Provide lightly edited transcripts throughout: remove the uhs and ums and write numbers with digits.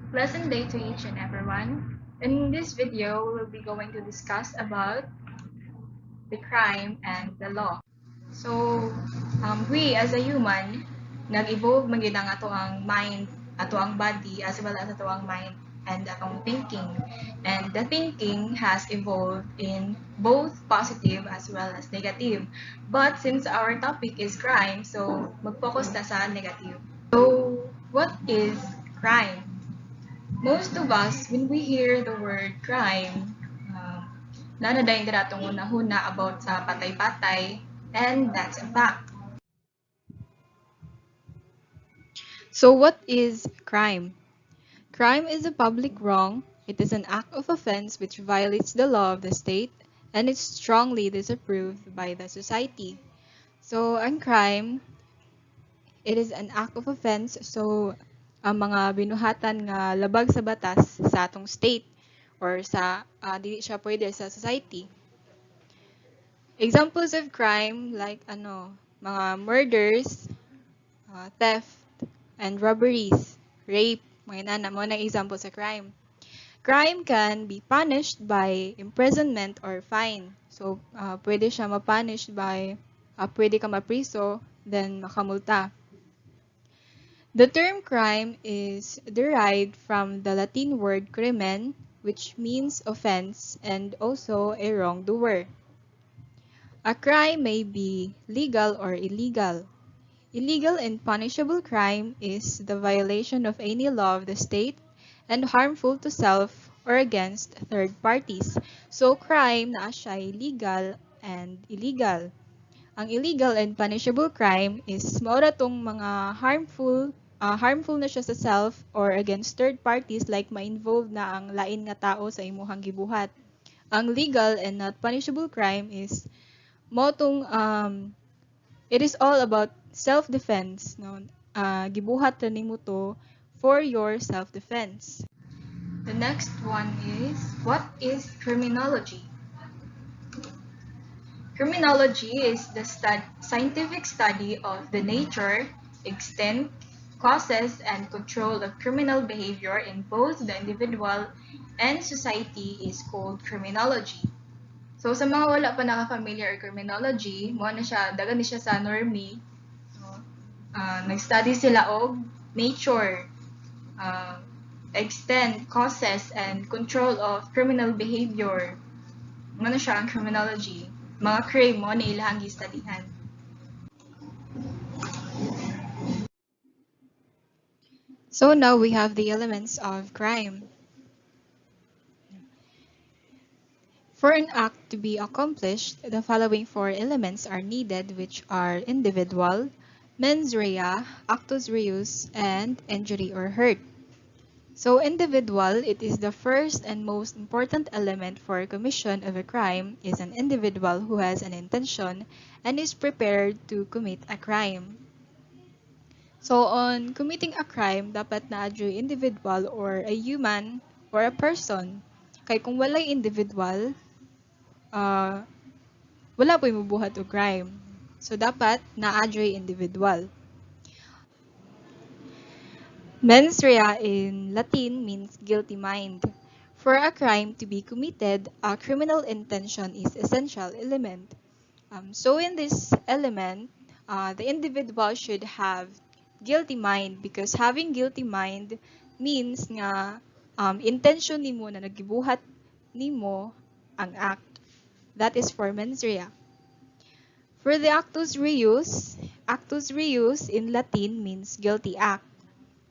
Pleasant day to each and everyone. In this video, we will be going to discuss about the crime and the law. So, we as a human, nag-evolve magid ang ato ang mind, ato ang body, as well as ato ang mind and atong thinking. And the thinking has evolved in both positive as well as negative. But since our topic is crime, so mag-focus na sa negative. So, what is crime? Most of us, when we hear the word crime, nanadayin dira itong una-huna about sa patay-patay, and that's a fact. So, what is crime? Crime is a public wrong. It is an act of offense which violates the law of the state and is strongly disapproved by the society. So, ang crime, it is an act of offense. So, ang mga binuhatan nga labag sa batas sa atong state or sa dili siya pwede sa society. Examples of crime like mga murders, theft, and robberies, rape, mga inana mo na example sa crime. Crime can be punished by imprisonment or fine. So, pwede siya ma-punish by, pwede ka mapriso, then makamulta. The term crime is derived from the Latin word crimen, which means offense and also a wrongdoer. A crime may be legal or illegal. Illegal and punishable crime is the violation of any law of the state and harmful to self or against third parties. So, crime na siya legal and illegal. Ang illegal and punishable crime is maura tong mga harmful na siya sa self or against third parties like ma-involve na ang lain nga tao sa imuhang gibuhat. Ang legal and not punishable crime is mo tong it is all about self-defense. No? Gibuhat ra nimo to for your self-defense. The next one is, what is criminology? Criminology is the scientific study of the nature, extent, causes, and control of criminal behavior in both the individual and society is called criminology. So sa mga wala pa naka-familiar or criminology, mo na siya, dagan ni siya sa normie. No? Nag-study sila og nature, uh, extent, causes, and control of criminal behavior. Ano siya ang criminology? Mga crime mo na ilahang gistudyhan. So now we have the elements of crime. For an act to be accomplished, the following four elements are needed, which are individual, mens rea, actus reus, and injury or hurt. So individual, it is the first and most important element for commission of a crime is an individual who has an intention and is prepared to commit a crime. So on committing a crime, dapat na adyo individual or a human or a person. Kay kung walay individual, uh, wala po mabuhat o crime. So dapat na adyo individual. Mens rea in Latin means guilty mind. For a crime to be committed, a criminal intention is essential element. So in this element, the individual should have guilty mind because having guilty mind means nga intention nimo na nagibuhat nimo ang act. That is for mens rea. For the actus reus in Latin means guilty act.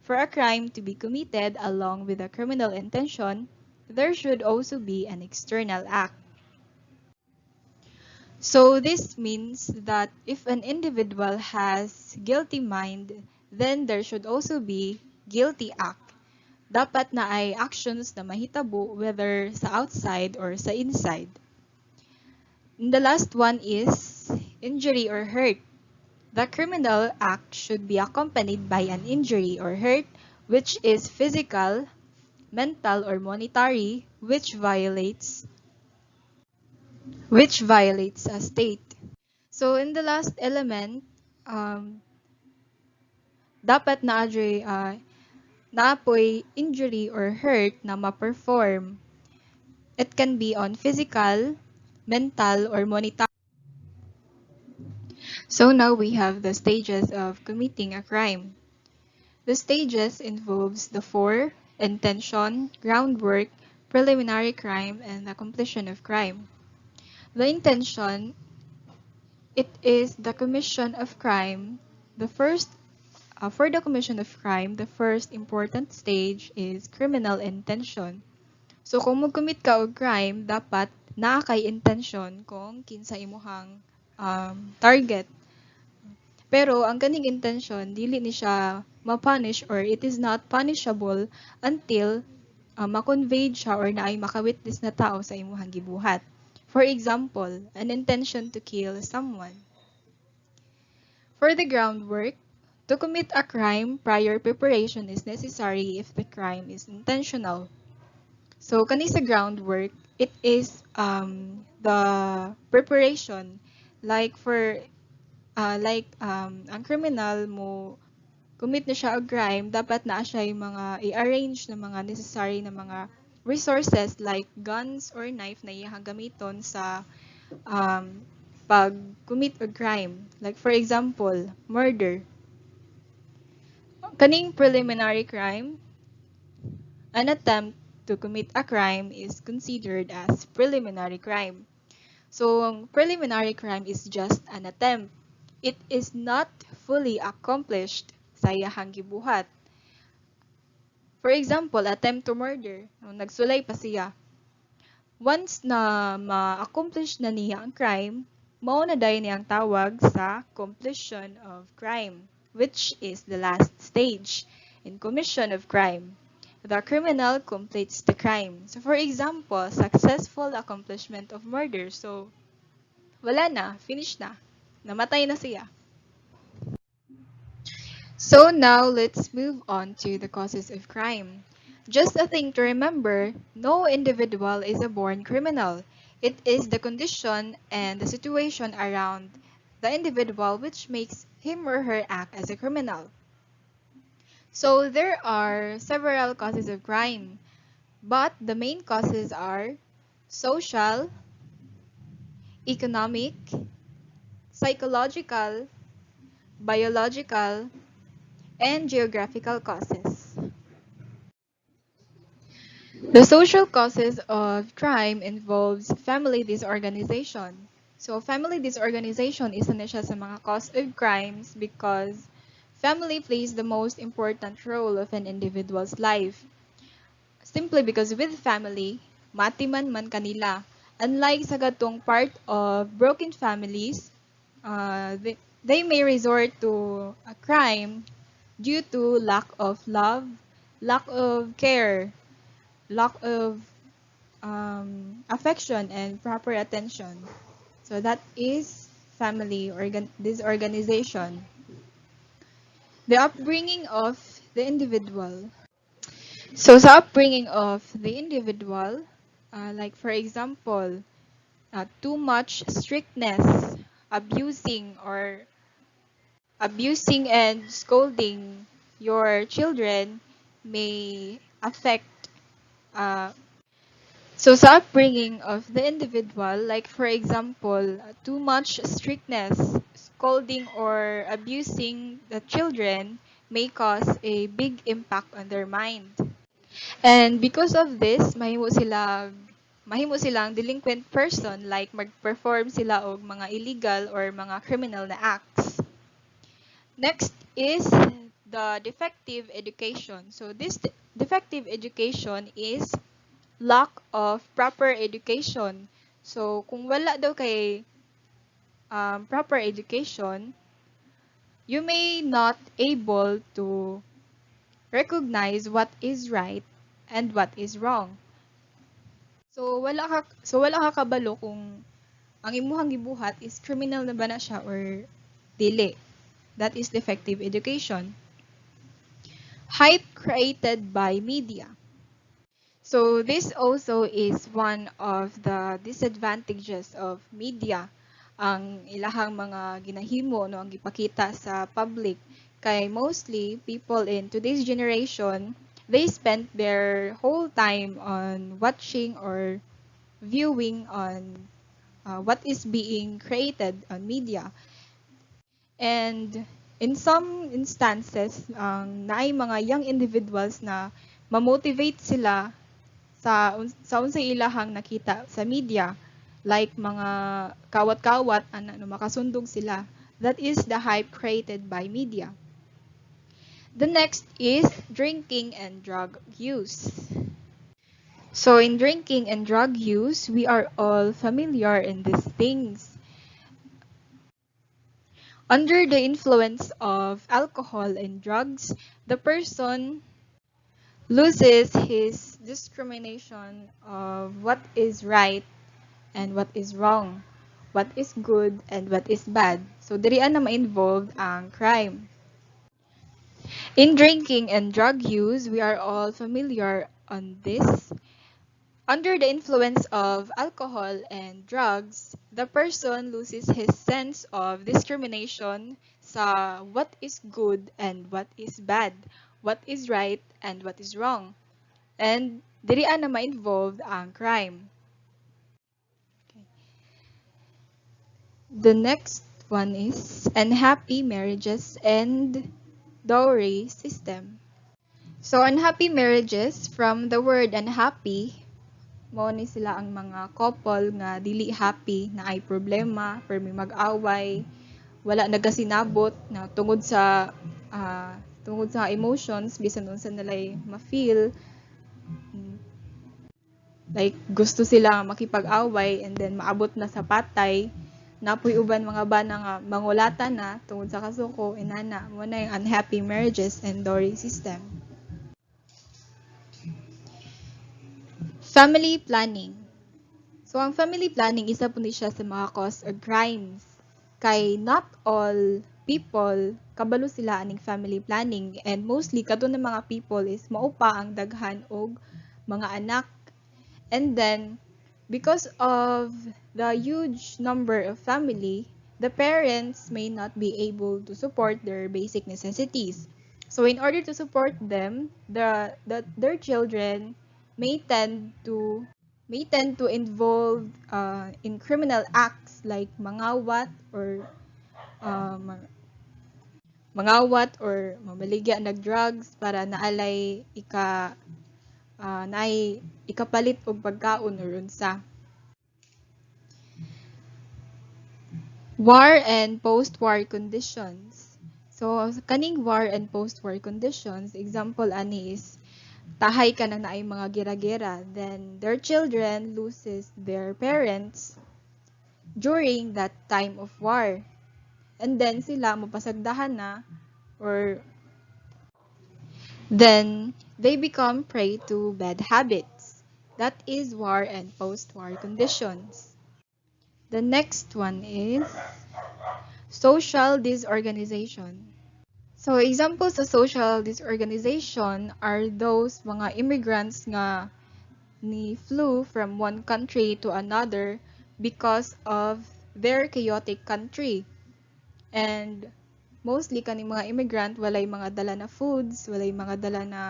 For a crime to be committed along with a criminal intention, there should also be an external act. So this means that if an individual has guilty mind, then there should also be guilty act. Dapat na ay actions na mahitabo whether sa outside or sa inside. And the last one is injury or hurt. The criminal act should be accompanied by an injury or hurt which is physical, mental, or monetary, which violates a state. So in the last element, dapat na adre naapoy injury or hurt na ma-perform. It can be on physical, mental, or monetary. So now we have the stages of committing a crime. The stages involves the four: intention, groundwork, preliminary crime, and the completion of crime. The intention, it is the commission of crime. The first, for the commission of crime, the first important stage is criminal intention. So kung mag-commit ka og crime, dapat naa kay intention kung kinsa imuhang target. Pero ang kaning intention, dili ni siya ma-punish or it is not punishable until ma-conveyed siya or naay makawitness na tao sa imuhang gibuhat. For example, an intention to kill someone. For the groundwork, to commit a crime, prior preparation is necessary if the crime is intentional. So, kani sa groundwork, it is the preparation. Like for, ang criminal mo, commit na siya og crime, dapat na siya yung mga i-arrange na mga necessary na mga resources like guns or knife na iyang gamiton sa pag-commit og crime. Like for example, murder. Kaning preliminary crime, an attempt to commit a crime is considered as preliminary crime. So, ang preliminary crime is just an attempt. It is not fully accomplished sa iyahang gibuhat. For example, attempt to murder. Nagsulay pa siya. Once na ma-accomplish na niya ang crime, mao na dayon niyang tawag sa completion of crime, which is the last stage in commission of crime. The criminal completes the crime. So for example, successful accomplishment of murder. So wala na, finish na. Namatay na siya. So now let's move on to the causes of crime. Just a thing to remember, no individual is a born criminal. It is the condition and the situation around the individual which makes him or her act as a criminal. So there are several causes of crime, but the main causes are social, economic, psychological, biological, and geographical causes. The social causes of crime involves family disorganization. So family disorganization isa na siya sa mga cause of crimes because family plays the most important role of an individual's life. Simply because with family, matiman man kanila. Unlike sa gatong part of broken families, they may resort to a crime due to lack of love, lack of care, lack of affection, and proper attention. So that is family disorganization. The upbringing of the individual. So sa upbringing of the individual, like for example, too much strictness, abusing or abusing and scolding your children may affect so sa upbringing of the individual, like for example, too much strictness, scolding or abusing the children may cause a big impact on their mind. And because of this, mahimo silang delinquent person like mag-perform sila og mga illegal or mga criminal na acts. Next is the defective education. So this defective education is lack of proper education. So kung wala daw kay proper education, you may not able to recognize what is right and what is wrong. So wala ka kabalo kung ang imuhang gibuhat is criminal na ba na siya or dili. That is defective education. Hype created by media. So this also is one of the disadvantages of media. Ang ilahang mga ginahimo no ang gipakita sa public Kay mostly people in today's generation, they spend their whole time on watching or viewing on what is being created on media. And in some instances, naay mga young individuals na ma-motivate sila sa unsay ilahang nakita sa media, like mga kawat-kawat ana no makasundog sila. That is the hype created by media. The next is drinking and drug use. So in drinking and drug use, we are all familiar in these things. Under the influence of alcohol and drugs, the person loses his discrimination of what is right and what is wrong, what is good and what is bad. So diri na ma-involved ang crime. In drinking and drug use, we are all familiar on this. Under the influence of alcohol and drugs, the person loses his sense of discrimination sa what is good and what is bad, what is right and what is wrong. And diri na ma-involved ang crime. The next one is unhappy marriages and dowry system. So unhappy marriages, from the word unhappy, mao ni sila ang mga couple nga dili happy na ay problema, permi mag-away, wala nagasinabot na tungod sa emotions bisan unsa nilay ma-feel. Like gusto sila makipag-away and then maabot na sa patay. Napoy uban mga bana nga mangulatan na tungod sa kasuko, inana mo na yung unhappy marriages and dowry system. Family planning. So, ang family planning, isa po ni siya sa mga cause of crimes. Kay not all people, kabalo sila aning family planning. And mostly, kato ng mga people is maupa ang daghan og mga anak. And then, because of the huge number of family, the parents may not be able to support their basic necessities. So, in order to support them, their children may tend to involve in criminal acts like mangawat or mamaligya nag drugs para naalay naay ikapalit og pagkaon or unsa. War and post-war conditions. So kaning war and post-war conditions, example ani is tahay ka na naay mga gera-gera, then their children loses their parents during that time of war. And then sila mapasagdahan na or then they become prey to bad habits. That is war and post-war conditions. The next one is social disorganization. So examples of social disorganization are those mga immigrants nga ni flew from one country to another because of their chaotic country. And mostly kaning mga immigrant walay mga dala na foods, walay mga dala na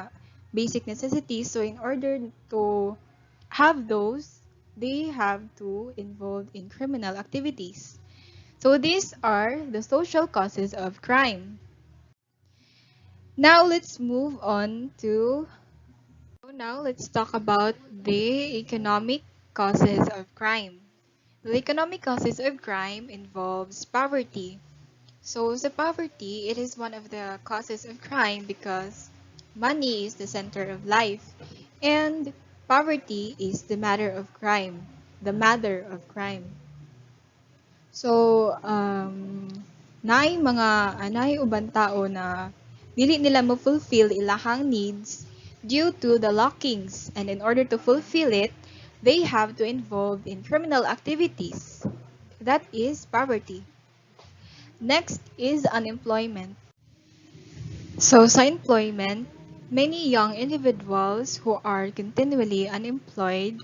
basic necessities. So in order to have those, they have to involve in criminal activities. So these are the social causes of crime. Now let's move on to now let's talk about the economic causes of crime. The economic causes of crime involves poverty. So sa poverty, it is one of the causes of crime because money is the center of life and poverty is the matter of crime, the mother of crime. So, naay uban tao na dili nila mo-fulfill ilahang needs due to the lockings, and in order to fulfill it, they have to involve in criminal activities. That is poverty. Next is unemployment. So sa employment, many young individuals who are continually unemployed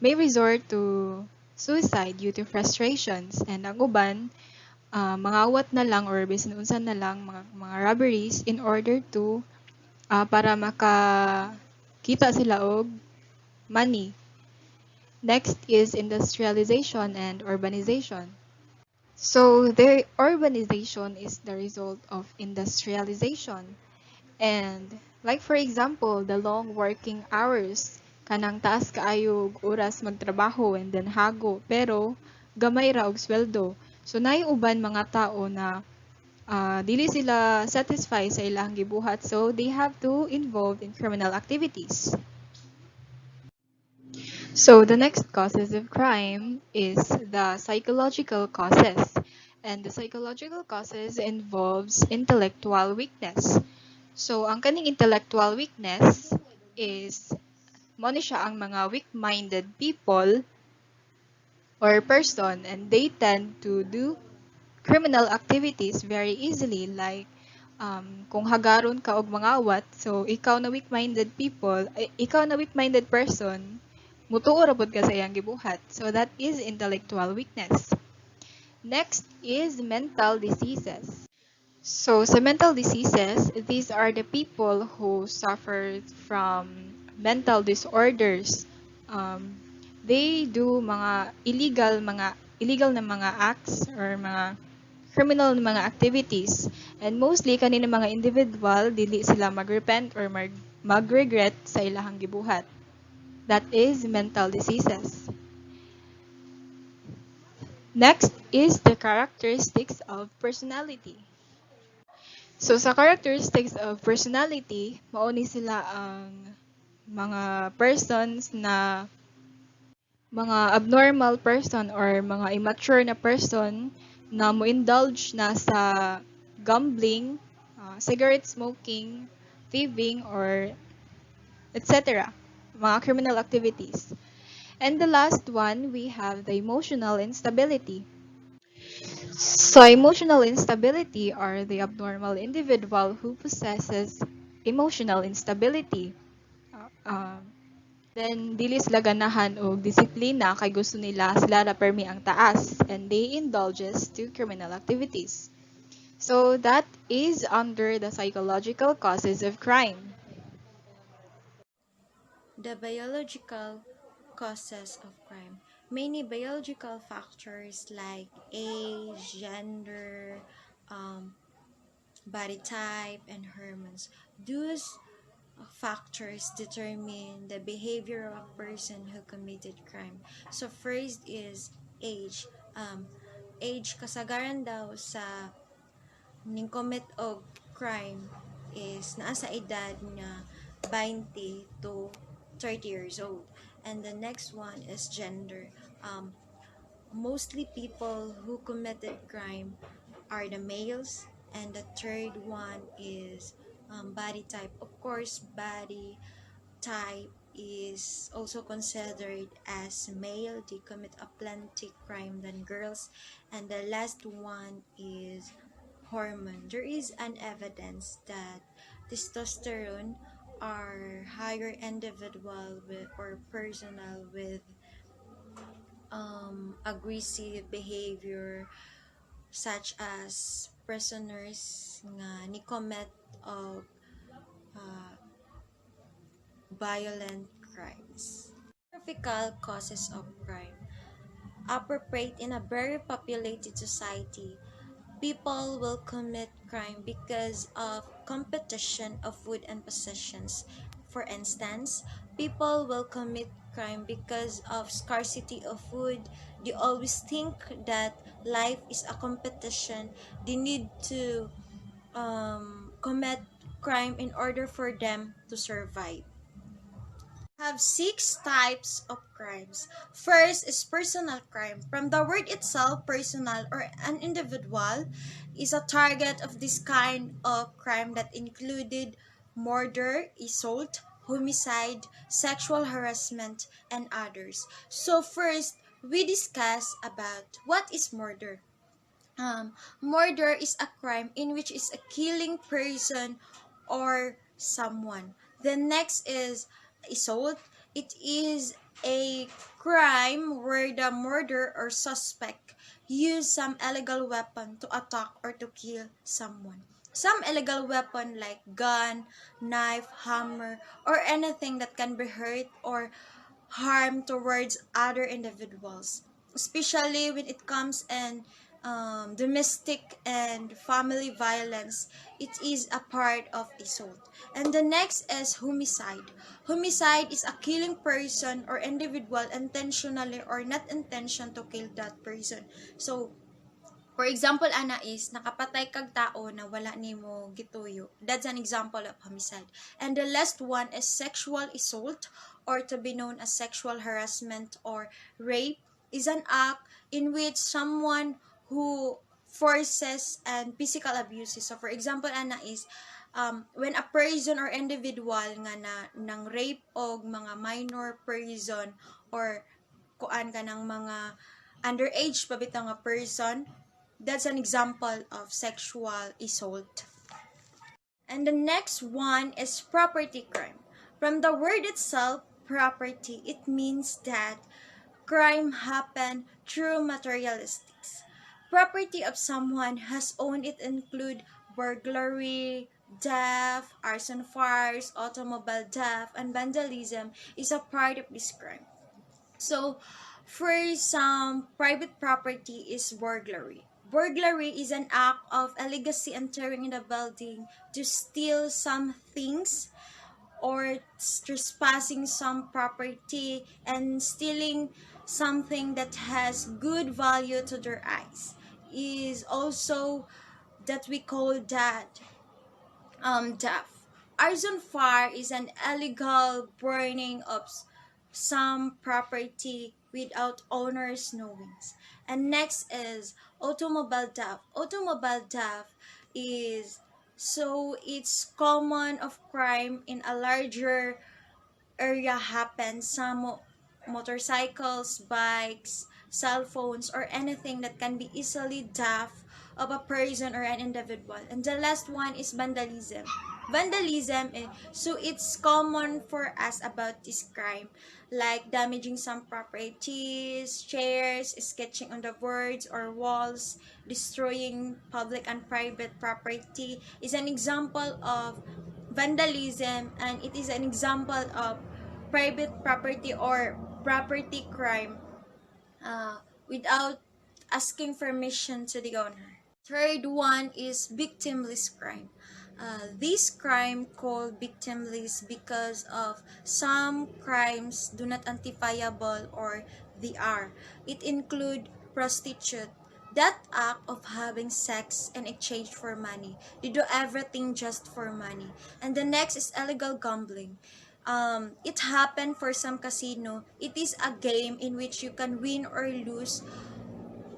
may resort to suicide due to frustrations, and ang uban mangawat na lang or bisan unsa na lang mga robberies in order to para makakita sila og money. Next is industrialization and urbanization. So the urbanization is the result of industrialization. And like for example, the long working hours, kanang taas kaayo og oras magtrabaho and then hago, pero gamay ra og sweldo. So naay uban mga tao na dili sila satisfied sa ilang gibuhat, so they have to involve in criminal activities. So the next causes of crime is the psychological causes. And the psychological causes involves intellectual weakness. So ang kaning intellectual weakness is mo ni siya ang mga weak-minded people or person, and they tend to do criminal activities very easily, like kung hagaron ka og mangawat, so ikaw na weak-minded person, mutuo ra pod ka sa iyang gibuhat. So that is intellectual weakness. Next is mental diseases. So sa mental diseases, these are the people who suffer from mental disorders. Um, they do mga illegal na mga acts or mga criminal na mga activities. And mostly kanina mga individual dili sila magrepent or magregret sa ilahang gibuhat. That is mental diseases. Next is the characteristics of personality. So sa characteristics of personality, mauni sila ang mga persons na mga abnormal person or mga immature na person na mo-indulge na sa gambling, cigarette smoking, thieving, or etc. Mga criminal activities. And the last one, we have the emotional instability. So emotional instability are the abnormal individual who possesses emotional instability. Uh, Then, dili sila ganahan o disiplina kay gusto nila sila na permi ang taas, and they indulges to criminal activities. So, that is under the psychological causes of crime. The biological causes of crime. Many biological factors like age, gender, um, body type, and hormones. Those factors determine the behavior of a person who committed crime. So first is age. Age kasagaran daw sa ning commit og crime is naa sa edad nga 20 to 30 years old. And the next one is gender. Mostly people who committed crime are the males, and the third one is body type. Of course, body type is also considered as male. They commit a plenty crime than girls. And the last one is hormone. There is an evidence that testosterone are higher individual with or personal with aggressive behavior, such as prisoners nga ni commit of uh, violent crimes. Geographical causes of crime. Appropriate in a very populated society, people will commit crime because of competition of food and possessions. For instance, people will commit crime because of scarcity of food. They always think that life is a competition. They need to commit crime in order for them to survive. Have six types of crimes. First is personal crime. From the word itself, personal or an individual is a target of this kind of crime that included murder, assault, homicide, sexual harassment, and others. So first, we discuss about what is murder. Murder is a crime in which is a killing person or someone. The next is assault. It is a crime where the murderer or suspect use some illegal weapon to attack or to kill someone. Some illegal weapon like gun, knife, hammer, or anything that can be hurt or harm towards other individuals, especially when it comes in domestic and family violence. It is a part of assault. And the next is homicide. Homicide is a killing person or individual intentionally or not intention to kill that person. So for example, ana is nakapatay kag tao na wala nimo gituyo. That's an example of homicide. And the last one is sexual assault, or to be known as sexual harassment or rape, is an act in which someone who forces and physical abuses. So for example, ana is when a person or individual nga nang rape og mga minor person or kuan ka ng mga underage pa bitaw nga person, that's an example of sexual assault. And the next one is property crime. From the word itself, property, it means that crime happened through materialistics. Property of someone has owned, it include burglary, theft, arson fires, automobile theft, and vandalism is a part of this crime. So, for some private property is burglary. Burglary is an act of illegally entering in a building to steal some things or trespassing some property and stealing something that has good value to their eyes. Is also that we call that death. Arson fire is an illegal burning of some property without owner's knowings. And next is automobile theft. Automobile theft is so it's common of crime in a larger area happens. Some motorcycles, bikes, cell phones, or anything that can be easily theft of a person or an individual. And the last one is vandalism. Vandalism, so it's common for us about this crime, like damaging some properties, chairs, sketching on the boards or walls, destroying public and private property is an example of vandalism, and it is an example of private property or property crime without asking permission to the owner. Third one is victimless crime. This crime called victimless because of some crimes do not identifiable or they are. It include prostitute, that act of having sex in exchange for money. They do everything just for money. And the next is illegal gambling. It happened for some casino. It is a game in which you can win or lose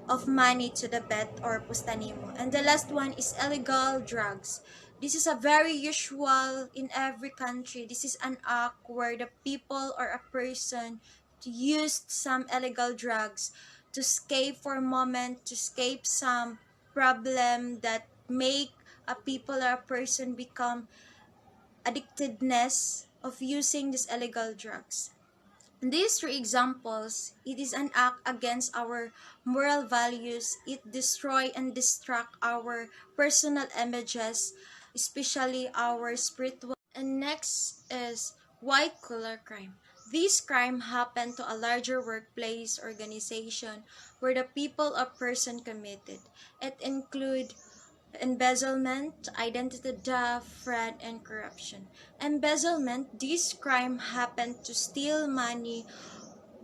of money to the bet or pustanimo. And the last one is illegal drugs. This is a very usual in every country. This is an act where the people or a person used some illegal drugs to escape for a moment, to escape some problem that make a people or a person become addictedness of using these illegal drugs. In these three examples, it is an act against our moral values. It destroy and distract our personal images, especially our spiritual. And next is white collar crime. This crime happened to a larger workplace organization where the people or person committed. It include embezzlement, identity theft, fraud, and corruption. Embezzlement, this crime happened to steal money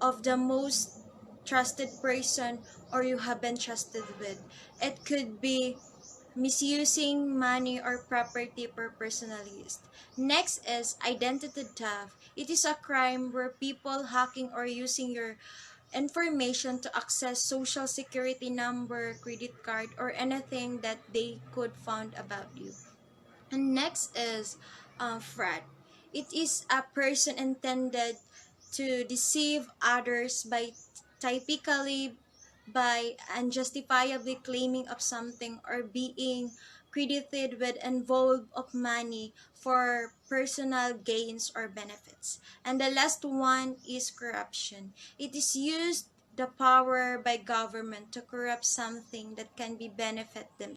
of the most trusted person or you have been trusted with. It could be misusing money or property for personal use. Next is identity theft. It is a crime where people hacking or using your information to access social security number, credit card, or anything that they could find about you. And next is fraud. It is a person intended to deceive others by typically by unjustifiably claiming of something or being credited with involve of money for personal gains or benefits. And the last one is corruption. It is used the power by government to corrupt something that can be benefit them.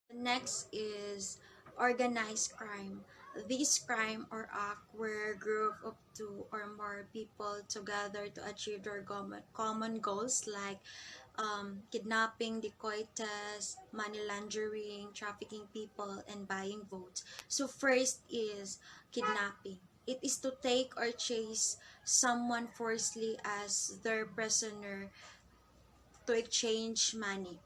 The next is organized crime. This crime or act where a group of two or more people together to achieve their common goals like kidnapping, dacoitas, money laundering, trafficking people, and buying votes. So first is kidnapping. It is to take or chase someone forcibly as their prisoner to exchange money.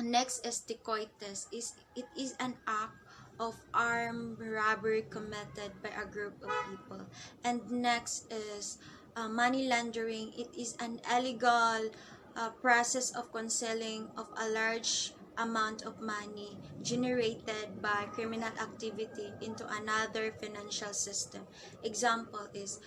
Next is dacoitas. It is an act of armed robbery committed by a group of people. And next is money laundering. It is an illegal process of concealing of a large amount of money generated by criminal activity into another financial system. Example is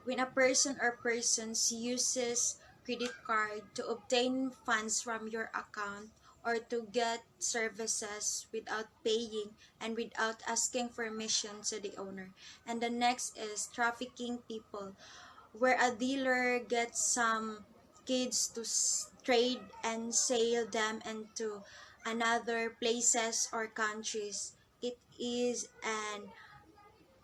when a person or persons uses credit card to obtain funds from your account or to get services without paying and without asking permission to the owner. And the next is trafficking people, where a dealer gets some kids to trade and sell them into another places or countries. It is an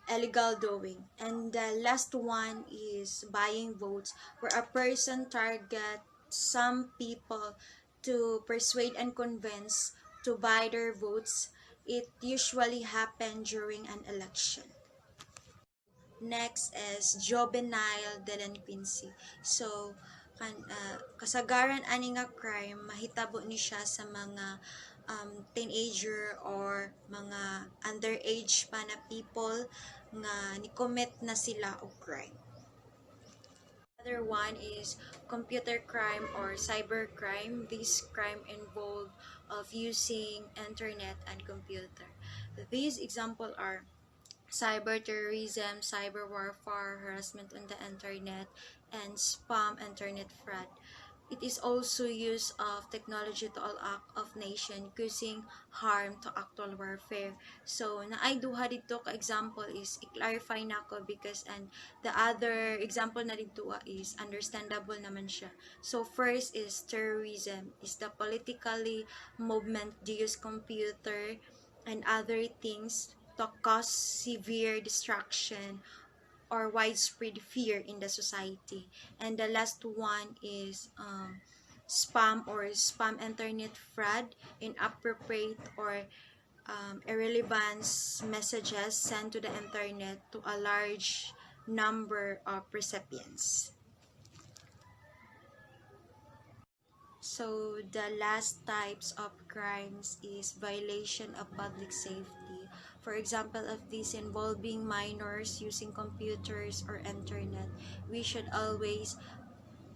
illegal doing. And the last one is buying votes, where a person targets some people to persuade and convince to buy their votes. It usually happens during an election. Next is juvenile delinquency. So, kasagaran ani nga crime, mahitabo ni siya sa mga teenager or mga underage pa na people nga ni-commit na sila og crime. Other one is computer crime or cyber crime. This crime involve of using internet and computer. These example are cyber terrorism, cyber warfare, harassment on the internet, and spam internet fraud. It is also use of technology to all act of nation causing harm to actual warfare. So, naay duha dito ka example is i-clarify na ko because and the other example na dito is understandable naman siya. So, first is terrorism is the politically movement use computer and other things to cause severe destruction or widespread fear in the society. And the last one is spam or spam internet fraud, inappropriate or irrelevant messages sent to the internet to a large number of recipients. So the last types of crimes is violation of public safety. For example, of these involving minors using computers or internet, we should always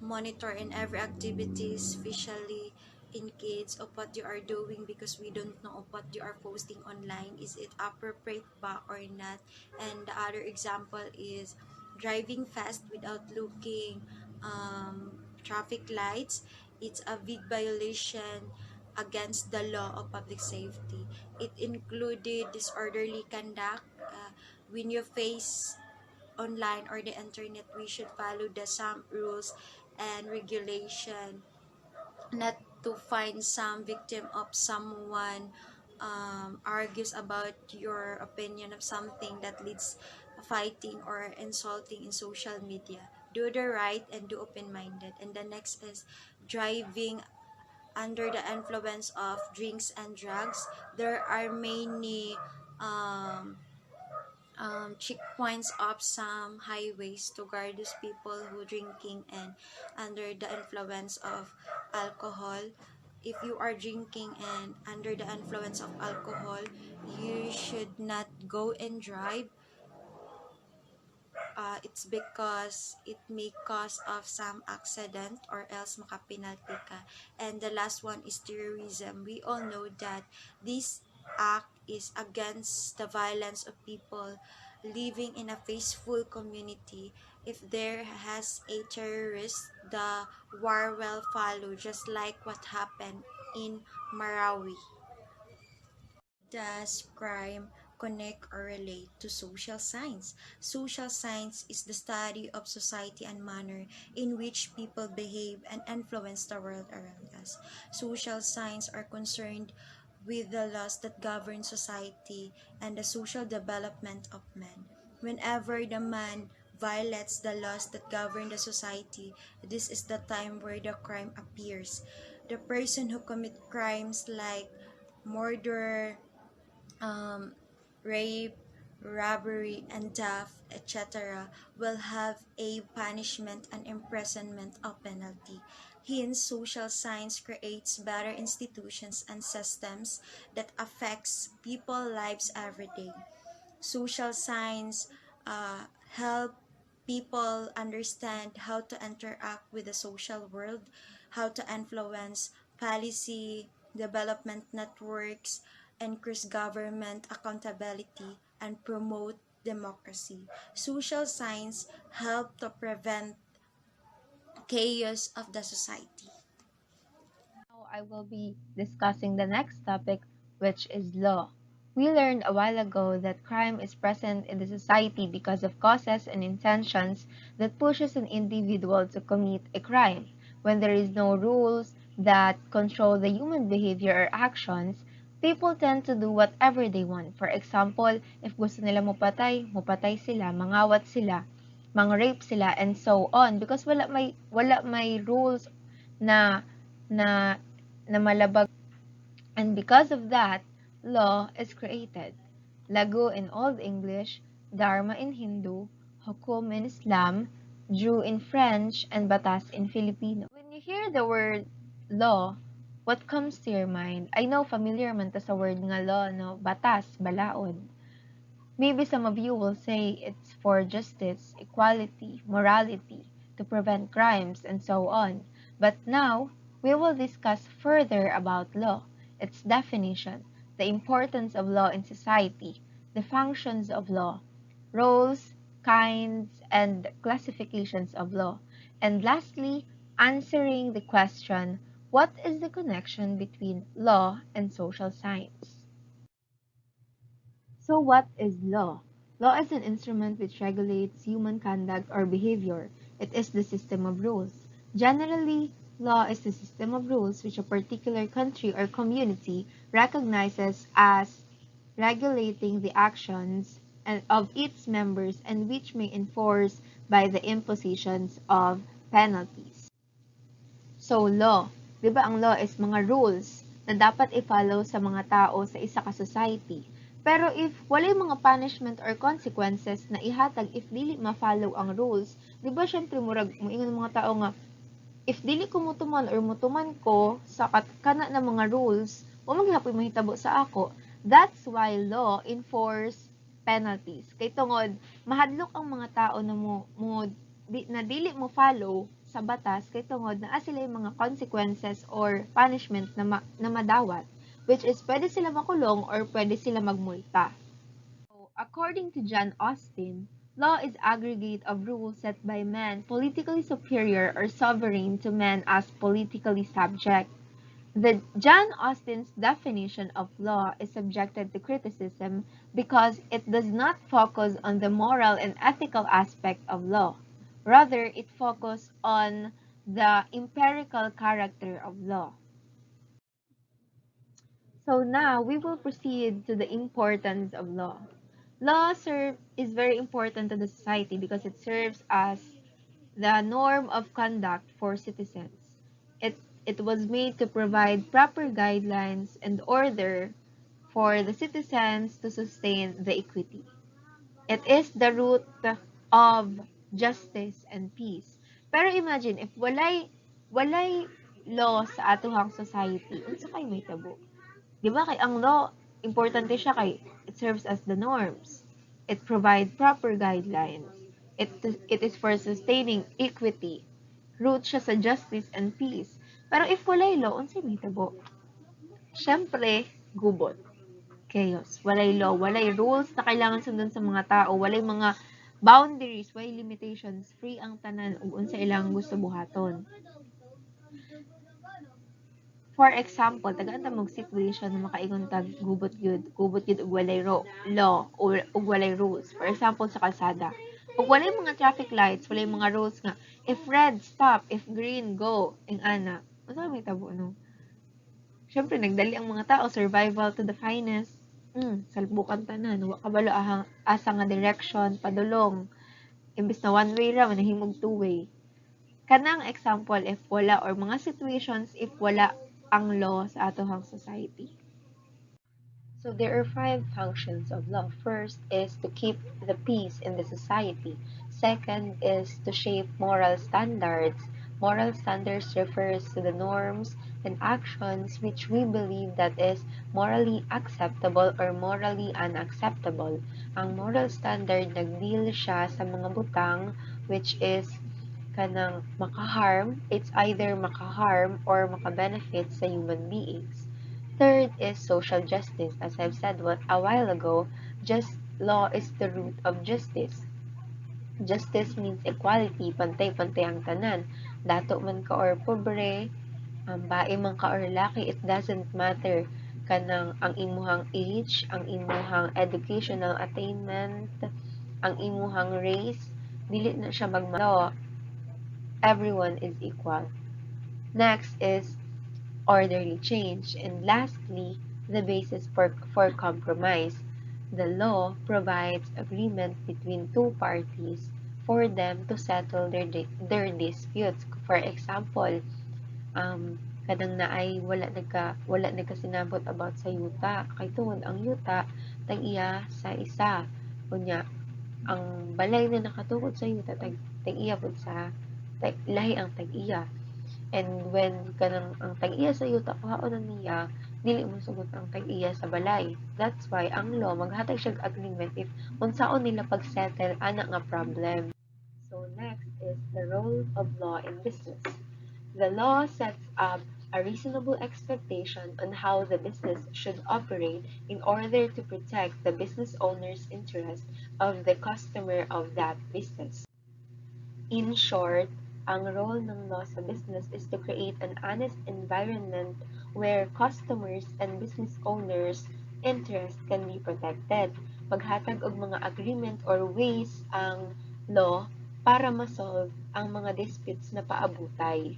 monitor in every activity, especially in kids, of what you are doing because we don't know of what you are posting online. Is it appropriate ba or not? And the other example is driving fast without looking traffic lights. It's a big violation against the law of public safety. It included disorderly conduct. When you face online or the internet, we should follow the some rules and regulation, not to find some victim of someone argues about your opinion of something that leads fighting or insulting in social media. Do the right and do open-minded. And the next is driving under the influence of drinks and drugs. There are many checkpoints of some highways to guard those people who drinking and under the influence of alcohol. If you are drinking and under the influence of alcohol, you should not go and drive. It's because it may cause of some accident or else makapenalty ka. And the last one is terrorism. We all know that this act is against the violence of people living in a peaceful community. If there has a terrorist, the war will follow, just like what happened in Marawi. does crime connect or relate to social science? Social science is the study of society and manner in which people behave and influence the world around us. Social science are concerned with the laws that govern society and the social development of man. Whenever the man violates the laws that govern the society, this is the time where the crime appears. The person who commit crimes like murder, um, rape, robbery, and theft, etc., will have a punishment and imprisonment or penalty. Hence, social science creates better institutions and systems that affects people's lives every day. Social science help people understand how to interact with the social world, how to influence policy, development networks, increase government accountability, and promote democracy. Social science help to prevent chaos of the society. Now I will be discussing the next topic, which is law. We learned a while ago that crime is present in the society because of causes and intentions that pushes an individual to commit a crime. When there is no rules that control the human behavior or actions, people tend to do whatever they want. For example, if gusto nila mupatay sila, mangawat sila, mang-rape sila, and so on. Because wala may rules na na na malabag, and because of that, law is created. Lagu in Old English, Dharma in Hindu, Hukum in Islam, Jew in French, and Batas in Filipino. When you hear the word law, what comes to your mind? I know familiar man to sa word nga law, no? Batas, balaod. Maybe some of you will say it's for justice, equality, morality, to prevent crimes, and so on. But now, we will discuss further about law, its definition, the importance of law in society, the functions of law, roles, kinds, and classifications of law, and lastly, answering the question, what is the connection between law and social science? So what is law? Law is an instrument which regulates human conduct or behavior. It is the system of rules. Generally, law is the system of rules which a particular country or community recognizes as regulating the actions of its members and which may enforce by the impositions of penalties. So, law. Di ba ang law is mga rules na dapat i-follow sa mga tao sa isa ka society. Pero if wala yung mga punishment or consequences na ihatag if dili ma-follow ang rules, di ba syempre murag moingon ng mga tao nga, if dili ko mutuman or mutuman ko sa kana na mga rules, wa maghapoy mahitabo sa ako. That's why law enforce penalties. Kay tungod mahadlok ang mga tao na na dili mo follow sa batas kay tungod naa sila yung mga consequences or punishment na madawat, which is pwede sila makulong or pwede sila magmulta. So, according to John Austin, law is aggregate of rules set by men politically superior or sovereign to men as politically subject. The John Austin's definition of law is subjected to criticism because it does not focus on the moral and ethical aspect of law. Rather, it focuses on the empirical character of law. So now we will proceed to the importance of law. Is very important to the society because it serves as the norm of conduct for citizens. It was made to provide proper guidelines and order for the citizens to sustain the equity. It is the root of justice and peace. Pero imagine if walay law sa atuhang society, unsa kay may tabo? Di ba kay ang law, importante siya kay it serves as the norms. It provides proper guidelines. It is for sustaining equity. Root siya sa justice and peace. Pero if walay law, unsay mahitabo? Syempre, gubot. Chaos. Walay law, walay rules na kailangan sundan sa mga tao, walay mga boundaries, walay limitations, free ang tanan ug unsa ilang gusto buhaton. For example, tagaan ta mong situation na makaingon tag gubot yun ug walay law ug walay rules. For example, sa kalsada. Ug walay mga traffic lights, walay mga rules nga if red, stop, if green, go. Ing ana. Unsa may tabo no? Syempre nagdali ang mga tao survival to the finest. Salbukan tanan, wa kabalo asa nga direction padulong. Imbis na one way ra manahimog two way. Kanang example if wala or mga situations if wala ang law sa atohang society. So there are five functions of law. First is to keep the peace in the society. Second is to shape moral standards. Moral standards refers to the norms and actions which we believe that is morally acceptable or morally unacceptable. Ang moral standard nagdeal siya sa mga butang which is kanang makaharm, it's either makaharm or makabenefit sa human beings. Third is social justice. As I've said a while ago, just law is the root of justice. Justice means equality, pantay-pantay ang tanan. Dato man ka or pobre, bae man ka or laki, it doesn't matter kanang ang imuhang age, ang imuhang educational attainment, ang imuhang race, dili na siya law. Everyone is equal. Next is orderly change. And lastly, the basis for compromise. The law provides agreement between two parties for them to settle their disputes. For example, kadang na ay wala nagkasinabot about sa yuta kay tungod ang yuta tag iya sa isa kunya ang balay na nakatungod sa yuta tag iya pud sa lahi ang tag iya. And when kanang ang tag-iya sa yuta kuhaonon niya, dili mo sugot ang tag-iya sa balay. That's why ang law maghatag siya agreement if unsaon nila pag-settle ana nga problem. So next is the role of law in business. The law sets up a reasonable expectation on how the business should operate in order to protect the business owner's interest of the customer of that business. In short, ang role ng law sa business is to create an honest environment where customers and business owners' interest can be protected. Maghatag og mga agreement or ways ang law para ma-solve ang mga disputes na paabutay.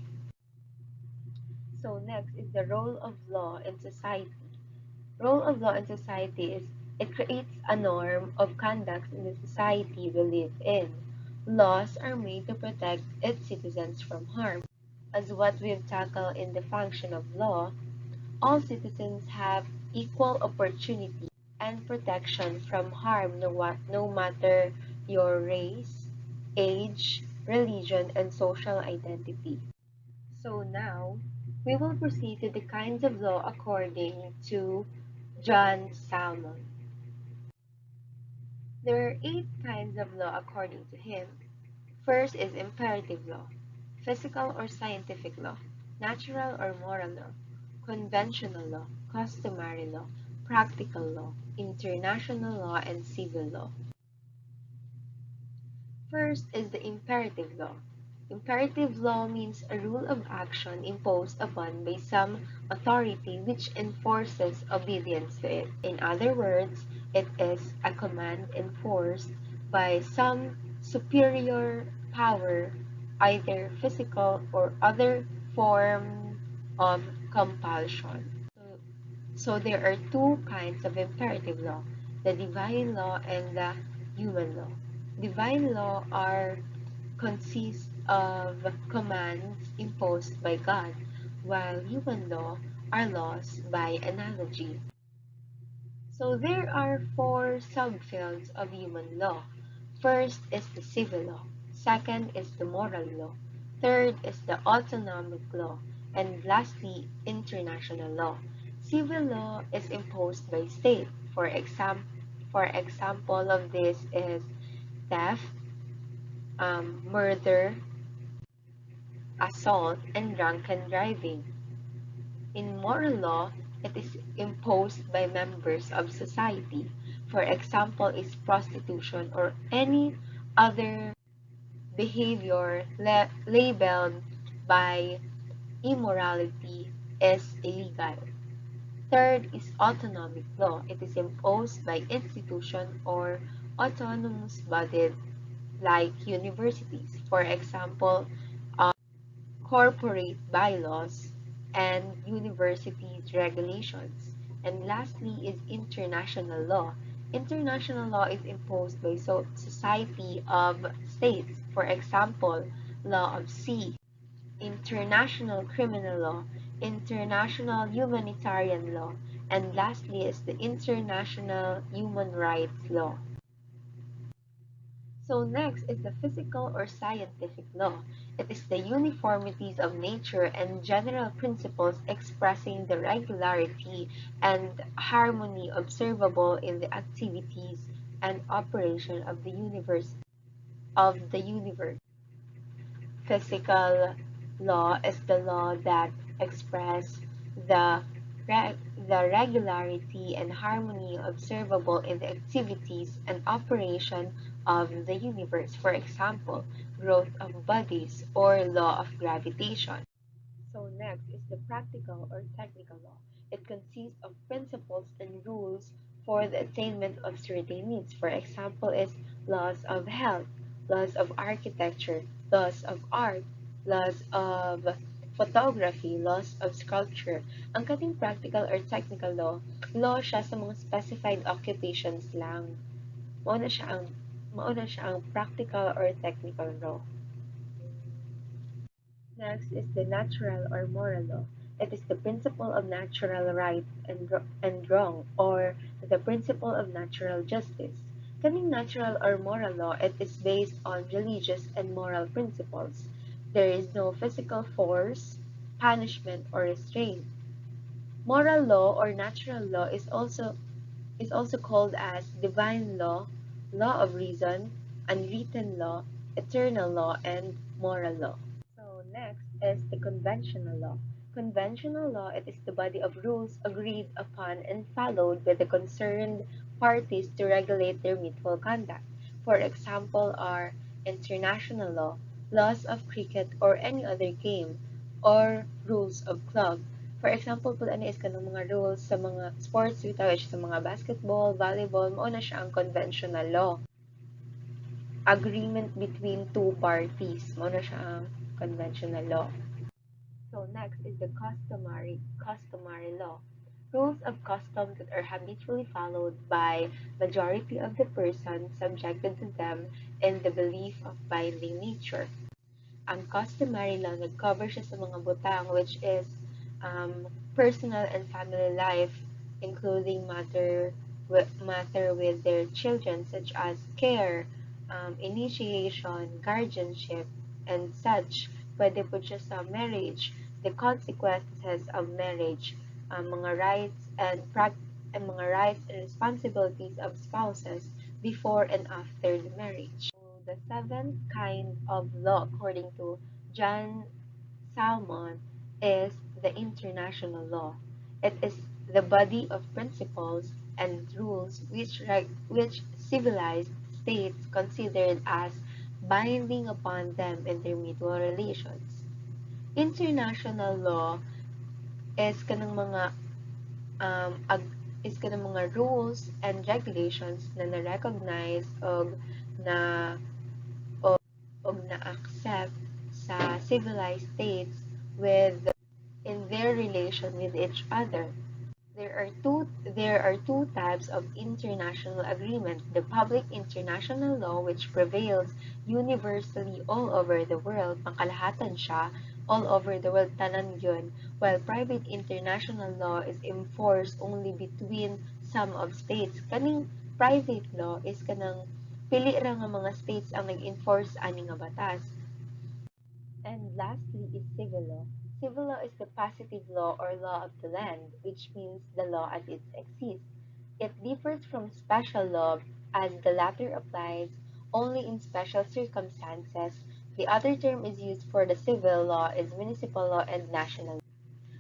So next is the role of law in society. Role of law in society is it creates a norm of conduct in the society we live in. Laws are made to protect its citizens from harm. As what we've tackled in the function of law, all citizens have equal opportunity and protection from harm no matter your race, age, religion, and social identity. So now, we will proceed to the kinds of law according to John Salmon. There are 8 kinds of law according to him. First is imperative law, physical or scientific law, natural or moral law, conventional law, customary law, practical law, international law, and civil law. First is the imperative law. Imperative law means a rule of action imposed upon by some authority which enforces obedience to it. In other words, it is a command enforced by some superior power, either physical or other form of compulsion. So there are 2 kinds of imperative law, the divine law and the human law. Divine law consist of commands imposed by God, while human law are laws by analogy. So there are 4 subfields of human law. First is the civil law. Second is the moral law. Third is the autonomic law. And lastly, international law. Civil law is imposed by state. For example of this is theft, murder, assault, and drunken driving. In moral law, it is imposed by members of society. For example, is prostitution or any other behavior labeled by immorality is illegal. Third is autonomic law. It is imposed by institution or autonomous bodies like universities. For example, corporate bylaws and universities regulations. And lastly is international law. International law is imposed by society of states. For example, law of sea, international criminal law, international humanitarian law, and lastly is the international human rights law. So next is the physical or scientific law. It is the uniformities of nature and general principles expressing the regularity and harmony observable in the activities and operation of the universe. Physical law is the law that express the the regularity and harmony observable in the activities and operation of the universe. For example, growth of bodies or law of gravitation. So next is the practical or technical law. It consists of principles and rules for the attainment of certain needs. For example, is laws of health, laws of architecture, laws of art, laws of photography, laws of sculpture. Ang kating practical or technical law siya sa mga specified occupations lang. Mauna siya ang practical or technical law. Next is the natural or moral law. It is the principle of natural right and wrong, or the principle of natural justice. Kaning natural or moral law, it is based on religious and moral principles. There is no physical force, punishment, or restraint. Moral law or natural law is also called as divine law, law of reason, unwritten law, eternal law, and moral law. So next is the conventional law. Conventional law, it is the body of rules agreed upon and followed by the concerned parties to regulate their mutual conduct. For example are international law, laws of cricket or any other game, or rules of club. For example, kung ano is kanang mga rules sa mga sports which sa mga basketball, volleyball, mao na siya ang conventional law. Agreement between two parties, mao na siya ang conventional law. So next is the customary law. Rules of custom that are habitually followed by majority of the persons subjected to them in the belief of binding nature. Ang customary law nag-cover siya sa mga butang which is personal and family life including matter with their children such as care, initiation, guardianship, and such. Pwede po siya sa marriage, the consequences of marriage, mga rights and mga rights and responsibilities of spouses before and after the marriage. So, the seventh kind of law, according to John Salmon, is the international law. It is the body of principles and rules which civilized states considered as binding upon them in their mutual relations. International law is kanang mga rules and regulations na na-recognize na og na-accept sa civilized states with in their relation with each other. There are two types of international agreement. The public international law which prevails universally all over the world, pangkalahatan siya, all over the world tanan yun, while private international law is enforced only between some of states. Kaning private law is kanang pili ra nga mga states ang nag-enforce ani nga batas. And lastly is civil law. Civil law is the positive law or law of the land, which means the law as it exists. It differs from special law as the latter applies only in special circumstances. The other term is used for the civil law is municipal law and national law.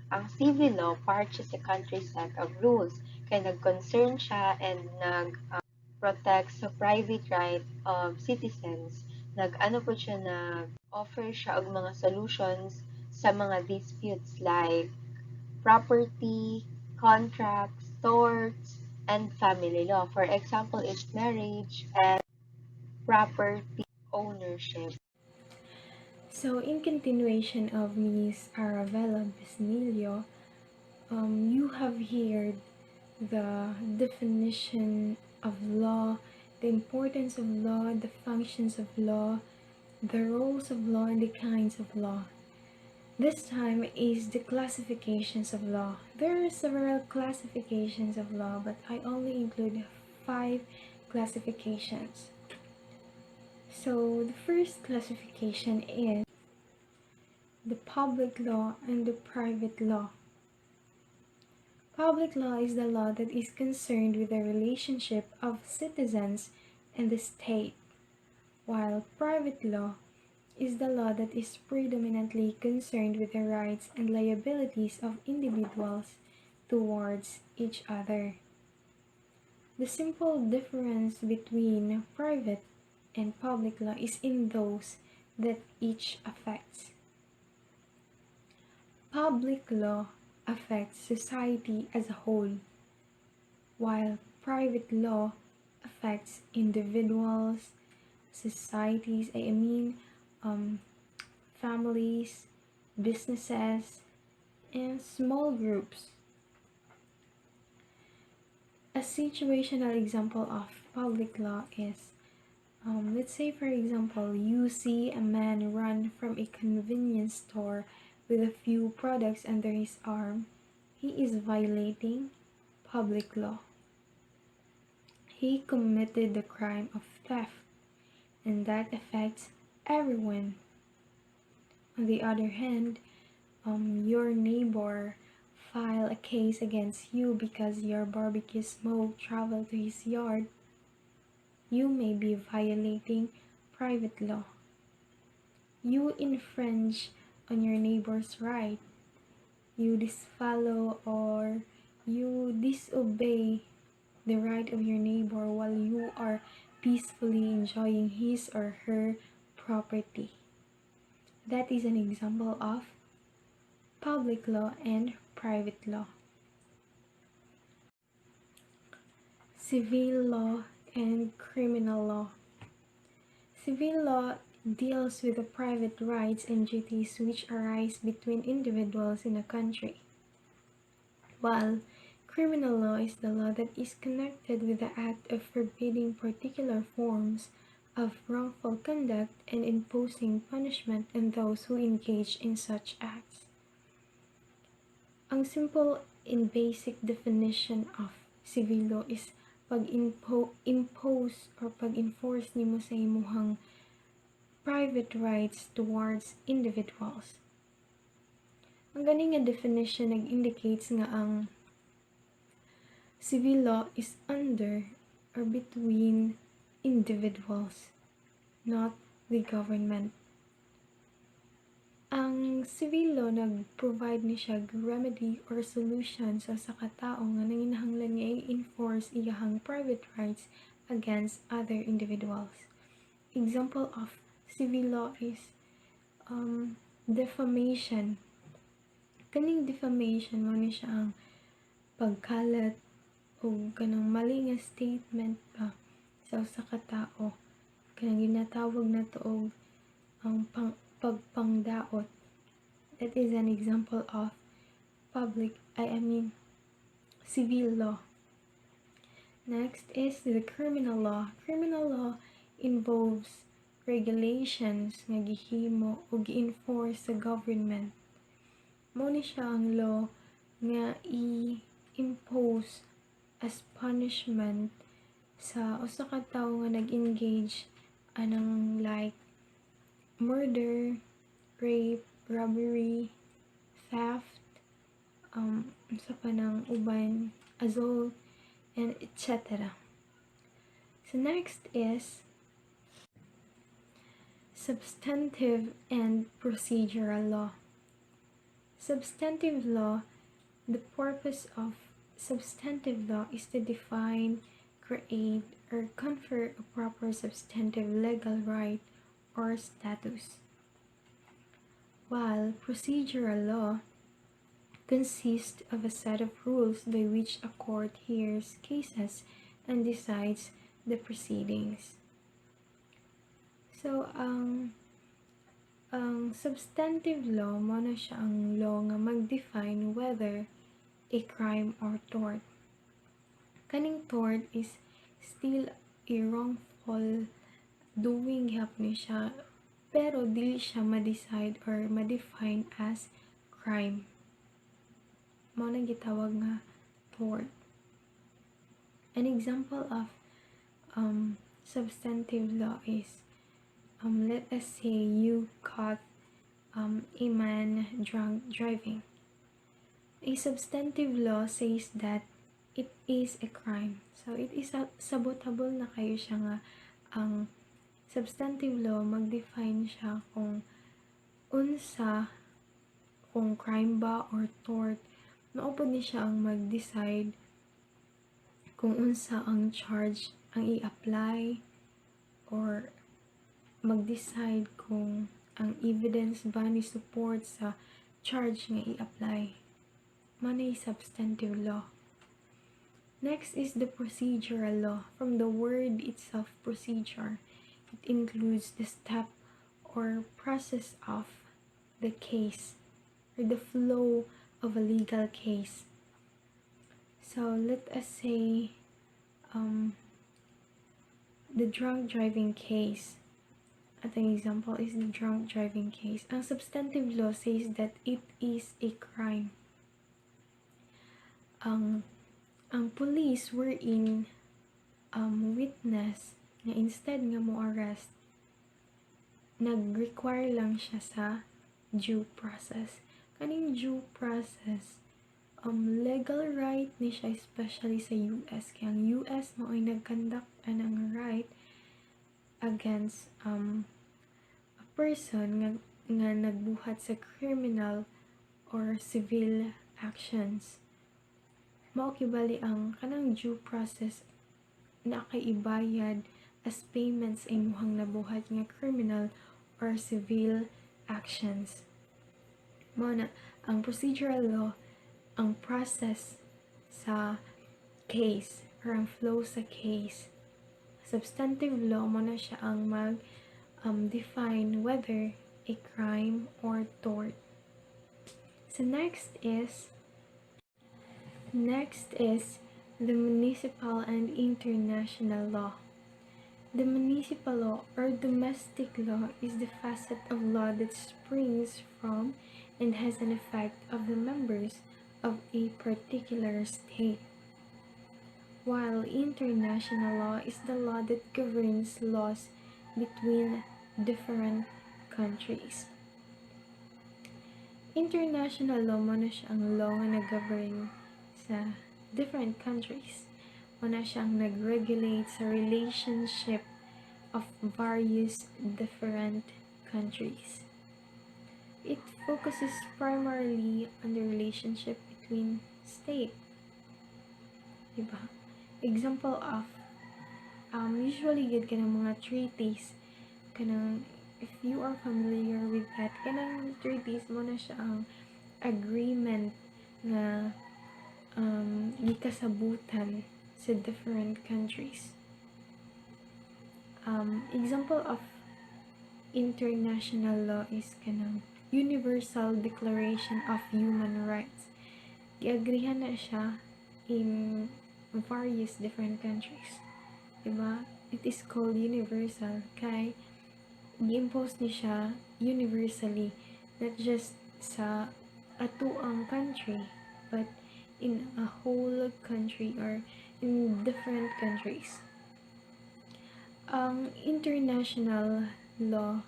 Ang civil law part siya sa country's set of rules kay nag-concern siya and protect sa private right of citizens. Nag-ano po siya offer siya og mga solutions sa mga disputes like property, contracts, torts, and family law. For example, is marriage and property ownership. So, in continuation of Ms. Aravella Besnilio, you have heard the definition of law, the importance of law, the functions of law, the roles of law, and the kinds of law. This time is the classifications of law. There are several classifications of law, but I only include 5 classifications. So the first classification is the public law and the private law. Public law is the law that is concerned with the relationship of citizens and the state, while private law is the law that is predominantly concerned with the rights and liabilities of individuals towards each other. The simple difference between private and public law is in those that each affects. Public law affects society as a whole, while private law affects individuals, societies, families, businesses, and small groups. A situational example of public law is, let's say for example, you see a man run from a convenience store with a few products under his arm. He is violating public law. He committed the crime of theft, and that affects everyone. On the other hand, your neighbor file a case against you because your barbecue smoke traveled to his yard. You may be violating private law. You infringe on your neighbor's right. You disfollow or you disobey the right of your neighbor while you are peacefully enjoying his or her property. That is an example of public law and private law. Civil law and criminal law. Civil law deals with the private rights and duties which arise between individuals in a country, while criminal law is the law that is connected with the act of forbidding particular forms of wrongful conduct and imposing punishment on those who engage in such acts. Ang simple and basic definition of civil law is pag-impose or pag-enforce nimo sa imuhang private rights towards individuals. Ang gani nga definition nag-indicates nga ang civil law is under or between individuals, not the government. Ang civil law nag-provide ni siya remedy or solution sa katao nga nanginahanglan nga i-enforce iyahang private rights against other individuals. Example of civil law is defamation. Kaning defamation mo ni siya ang pagkalat o kanang mali nga statement pa sa usa ka tao, kanang ginatawag na to og ang pagpangdaot. That is an example of civil law. Next is the criminal law. Criminal law involves regulations nga gihimo o gi-enforce sa government. Mao ni siya ang law nga i-impose as punishment sa usa ka tawo nga nag-engage anang like murder, rape, robbery, theft, sa panang uban, assault, and etc. So next is substantive and procedural law. Substantive law, the purpose of substantive law is to define, create, or confer a proper substantive legal right or status. While procedural law consists of a set of rules by which a court hears cases and decides the proceedings. So, ang substantive law mo na siya ang law nga mag-define whether a crime or tort. Kaning tort is still a wrongful doing hapon siya, pero dili siya ma-decide or ma-define as crime. Mao na gitawag nga tort. An example of substantive law is let us say you caught a man drunk driving. A substantive law says that it is a crime. So it is sabotable na kayo siya nga ang substantive law mag-define siya kung unsa, kung crime ba or tort. Maupod ni siya ang mag-decide kung unsa ang charge ang i-apply or mag-decide kung ang evidence ba ni support sa charge nga i-apply. Manay substantive law. Next is the procedural law. From the word itself, procedure, it includes the step or process of the case or the flow of a legal case. So let us say the drunk driving case. At an example is the drunk driving case. Ang substantive law says that it is a crime. Ang police were in witness na instead nga mo arrest, nag-require lang siya sa due process. Kaning due process, legal right ni siya, especially sa US. Kaya ang US mo ay nag-conduct ng right against a person nga nagbuhat sa criminal or civil actions. Mao kibali ang kanang due process na kaibayad as payments ay muhang nabuhat nga criminal or civil actions. Mao na ang procedural law, ang process sa case or ang flow sa case. Substantive law mo na siya ang define whether a crime or tort. So next is the municipal and international law. The municipal law or domestic law is the facet of law that springs from and has an effect of the members of a particular state, while international law is the law that governs laws between different countries. International law mo na siya ang law nga nag-govern sa different countries. Mo na siyang nag-regulate sa relationship of various different countries. It focuses primarily on the relationship between states. Diba? Example of usually good kanang mga treaties, kanang if you are familiar with that, kanang treaties mo na siya ang agreement na gikasabutan sa different countries. Example of international law is kanang Universal Declaration of Human Rights. Giagrihan na siya in various different countries. Diba? It is called universal kay gi-impose ni siya universally, not just sa atuang country, but in a whole country or in different countries. Ang international law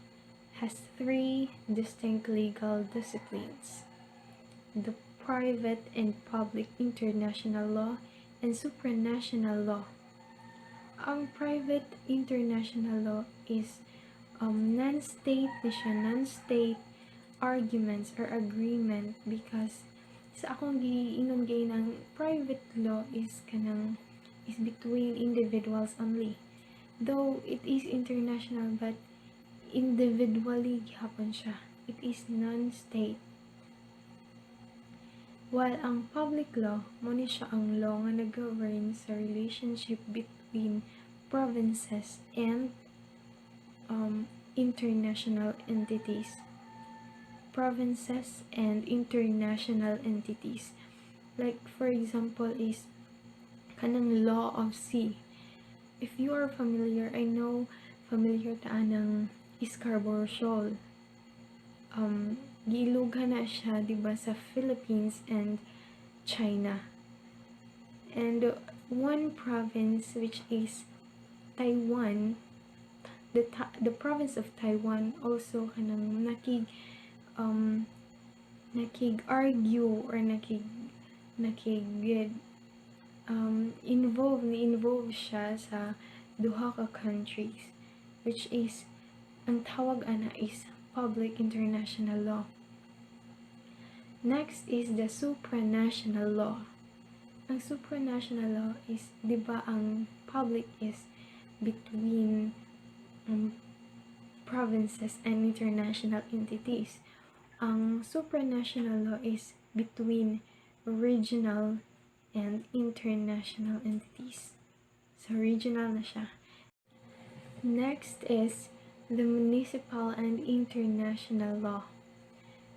has three distinct legal disciplines: the private and public international law and supranational law. Ang private international law is non-state na siya, non-state arguments or agreement, because sa akong giingon gay ng private law is between individuals only. Though it is international, but individually gihapon siya. It is non-state. While ang public law, mo ni siya ang law nga nag-govern sa relationship between provinces and international entities. Provinces and international entities. Like for example is kanang law of sea. If you are familiar, I know familiar ta ng Scarborough Shoal. Giilugan na siya, di ba, sa Philippines and China. And one province which is Taiwan, the province of Taiwan also kanang nakig-argue or involve siya sa duha ka countries, which is ang tawag ana is public international law. Next is the supranational law. Ang supranational law is, di ba, ang public is between provinces and international entities. Ang supranational law is between regional and international entities. So, regional na siya. Next is the municipal and international law.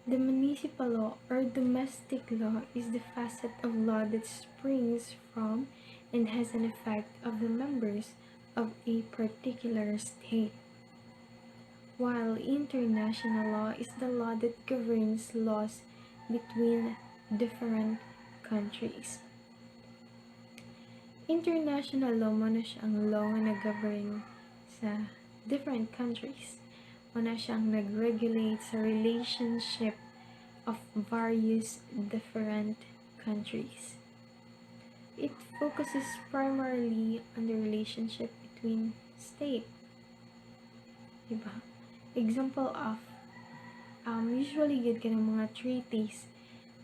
The municipal law or domestic law is the facet of law that springs from and has an effect of the members of a particular state, while international law is the law that governs laws between different countries. International law mo na siyang law nga nag-govern sa different countries. Muna siyang nag-regulate sa relationship of various different countries. It focuses primarily on the relationship between state. Diba? Example of usually good kanang mga treaties,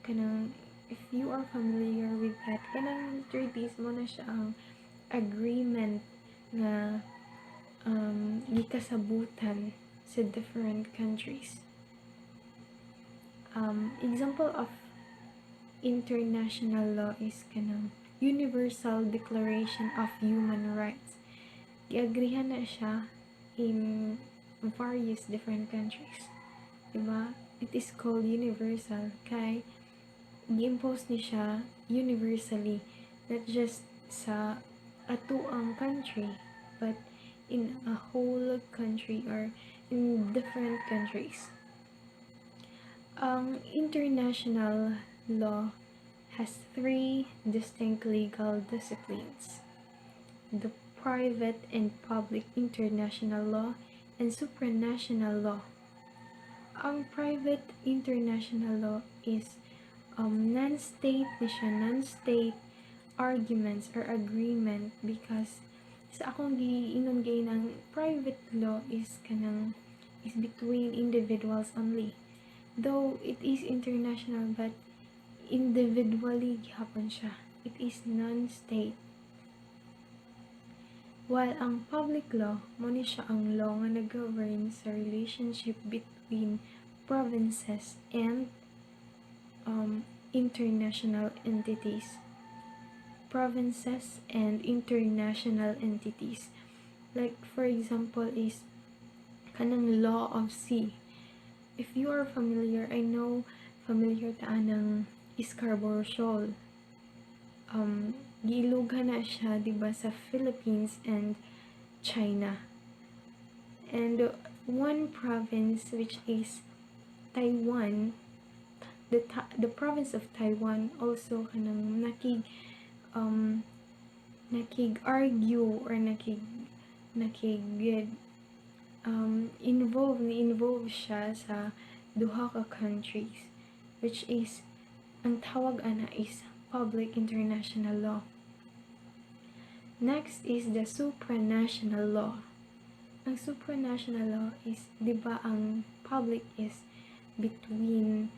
kanang if you are familiar with that, kanang treaties mo na siya ang agreement na gikasabutan sa different countries. Example of international law is kanang Universal Declaration of Human Rights. Giagrihan na siya in various different countries. Diba? It is called universal kay gi-impose ni siya universally, not just sa atuang country, but in a whole country or in different countries. Ang international law has three distinct legal disciplines: the private and public international law and supranational law. Ang private international law is non-state na siya, non-state arguments or agreement, because sa akong giinon gay ng private law is between individuals only, though it is international but individually gihapon siya, it is non-state. While ang public law, mo ni siya ang law nga nag-govern sa relationship between provinces and international entities. Provinces and international entities. Like for example is kanang law of sea. If you are familiar, I know familiar ta ng Scarborough Shoal. Giilugan na siya, di ba, sa Philippines and China. And one province which is Taiwan, the province of Taiwan also kanang nakig-argue or involve siya sa duha ka countries, which is ang tawag ana is public international law. Next is the supranational law. Ang supranational law is, di ba, ang public is between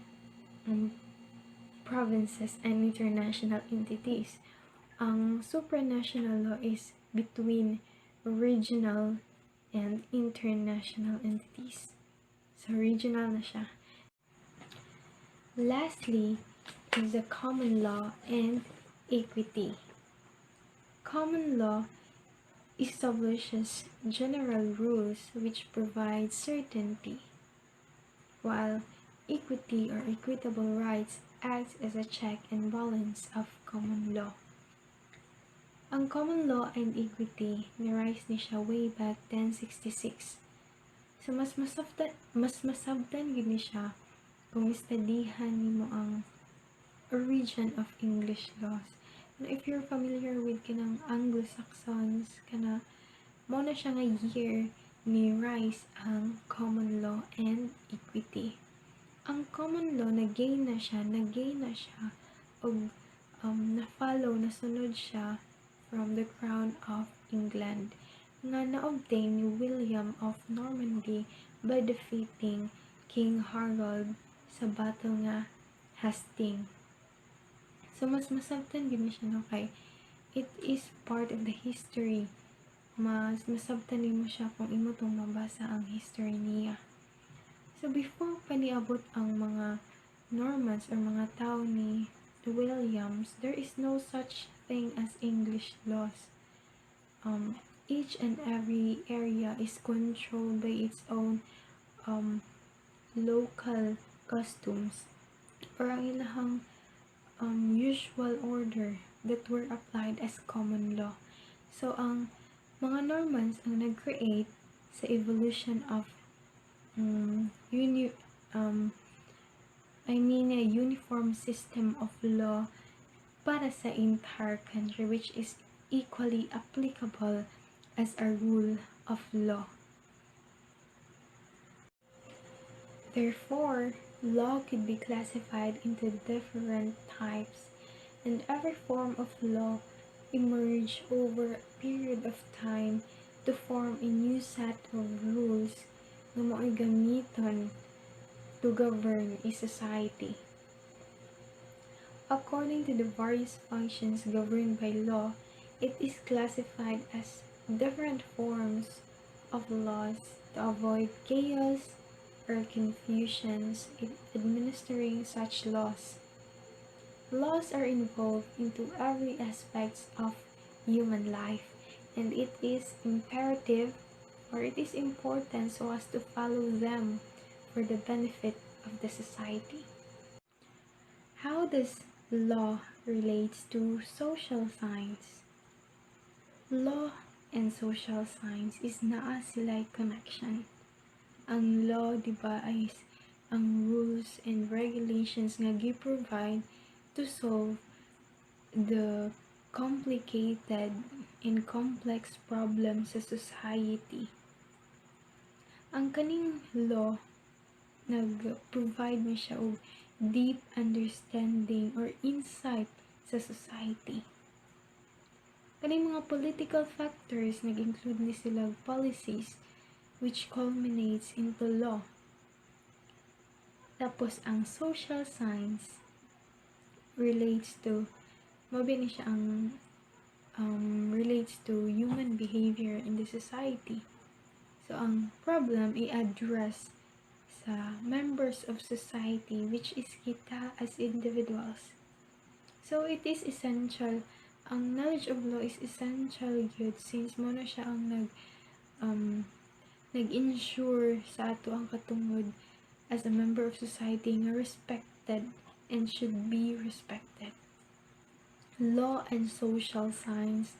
provinces and international entities. Ang supranational law is between regional and international entities. So, regional na siya. Lastly is the common law and equity. Common law establishes general rules which provide certainty, while equity or equitable rights acts as a check and balance of common law. Ang common law and equity ni-rise ni siya way back 1066. So mas masabtan gid ni siya kung studyhan nimo ang origin of English laws. And if you're familiar with kanang Anglo-Saxons, mao na siya nga year ni rise ang common law and equity. Ang common law nag-gain na siya og na-follow, nasunod siya from the Crown of England nga na-obtain ni William of Normandy by defeating King Harold sa battle nga Hastings. So, mas masabtan gid siya no kay it is part of the history. Mas masabtan nimo siya kung imo tong mabasa ang history niya. So, before pa niabot ang mga Normans or mga tao ni Williams, there is no such thing as English laws. Each and every area is controlled by its own local customs or ang ilahang usual order that were applied as common law. So, ang mga Normans ang nag-create sa evolution of a uniform system of law para sa entire country, which is equally applicable as a rule of law. Therefore, law could be classified into different types, and every form of law emerged over a period of time to form a new set of rules na mao'y gamiton to govern a society. According to the various functions governed by law, it is classified as different forms of laws to avoid chaos or confusions in administering such laws. Laws are involved into every aspect of human life, and it is imperative or it is important so as to follow them for the benefit of the society. How does law relates to social science? Law and social science is naa sila'y connection. Ang law, di ba, ay ang rules and regulations nga gi-provide to solve the complicated and complex problems sa society. Ang kaning law nag-provide mo siya og deep understanding or insight sa society. Kaning mga political factors nag-include ni sila policies which culminates into law. Tapos ang social science relates to relates to human behavior in the society. So ang problem i-address sa members of society, which is kita as individuals. So it is essential, ang knowledge of law is essential yun since mo na siya ang nag-ensure sa ato ang katungod as a member of society nga respected and should be respected. Law and social science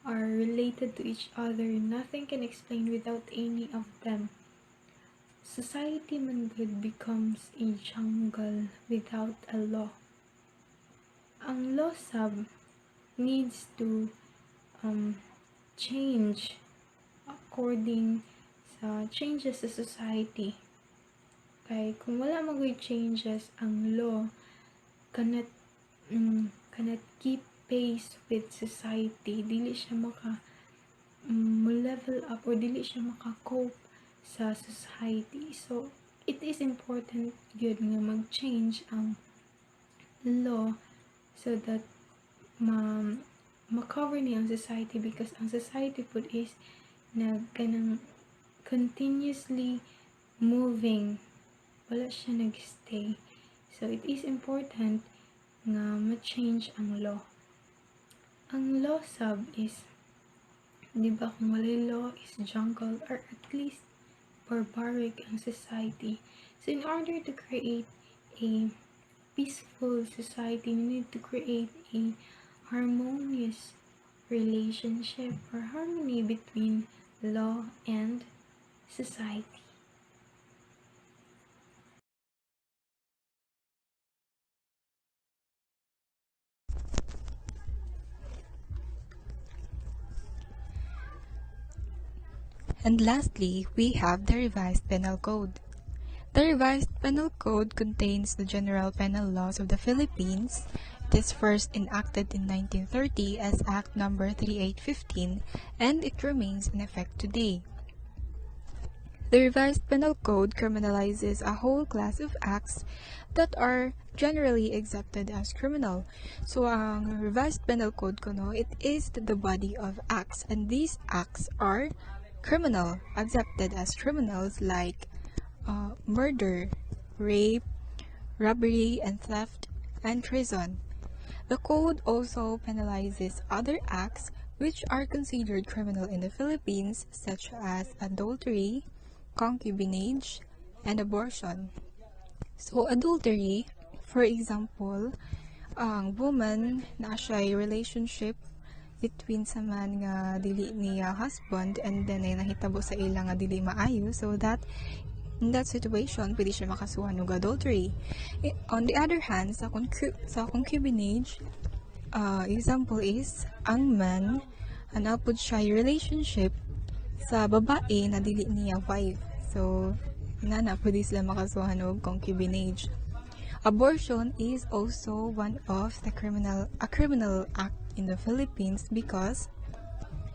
are related to each other. Nothing can explain without any of them. Society man good becomes a jungle without a law. Ang law sab needs to change according sa changes sa society. Kay kung wala mag changes ang law cannot keep pace with society, dili siya level up or dili siya maka-cope sa society. So it is important yun nga mag-change ang law so that ma-cover niya ang society, because ang society po is kanang continuously moving, wala siya nag-stay. So it is important nga ma-change ang law. Ang law sab is, di ba kung walay law is jungle or at least barbaric ang society. So in order to create a peaceful society, we need to create a harmonious relationship or harmony between law and society. And lastly, we have the Revised Penal Code. The Revised Penal Code contains the general penal laws of the Philippines. It is first enacted in 1930 as Act No. 3815, and it remains in effect today. The Revised Penal Code criminalizes a whole class of acts that are generally accepted as criminal. So, ang Revised Penal Code ko, no, it is the body of acts, and these acts are criminal, accepted as criminals like murder, rape, robbery and theft, and treason. The code also penalizes other acts which are considered criminal in the Philippines, such as adultery, concubinage, and abortion. So, adultery, for example, ang woman na siya'y relationship between sa man nga dili niya husband and then ay nahitabo sa ila nga dili maayo, so that in that situation pwede siya makasuhan og adultery. On the other hand, sa concubinage, example is ang man anapod siya relationship sa babae na dili niya wife, so inana pwede sila makasuhan og concubinage. Abortion is also one of a criminal act in the Philippines because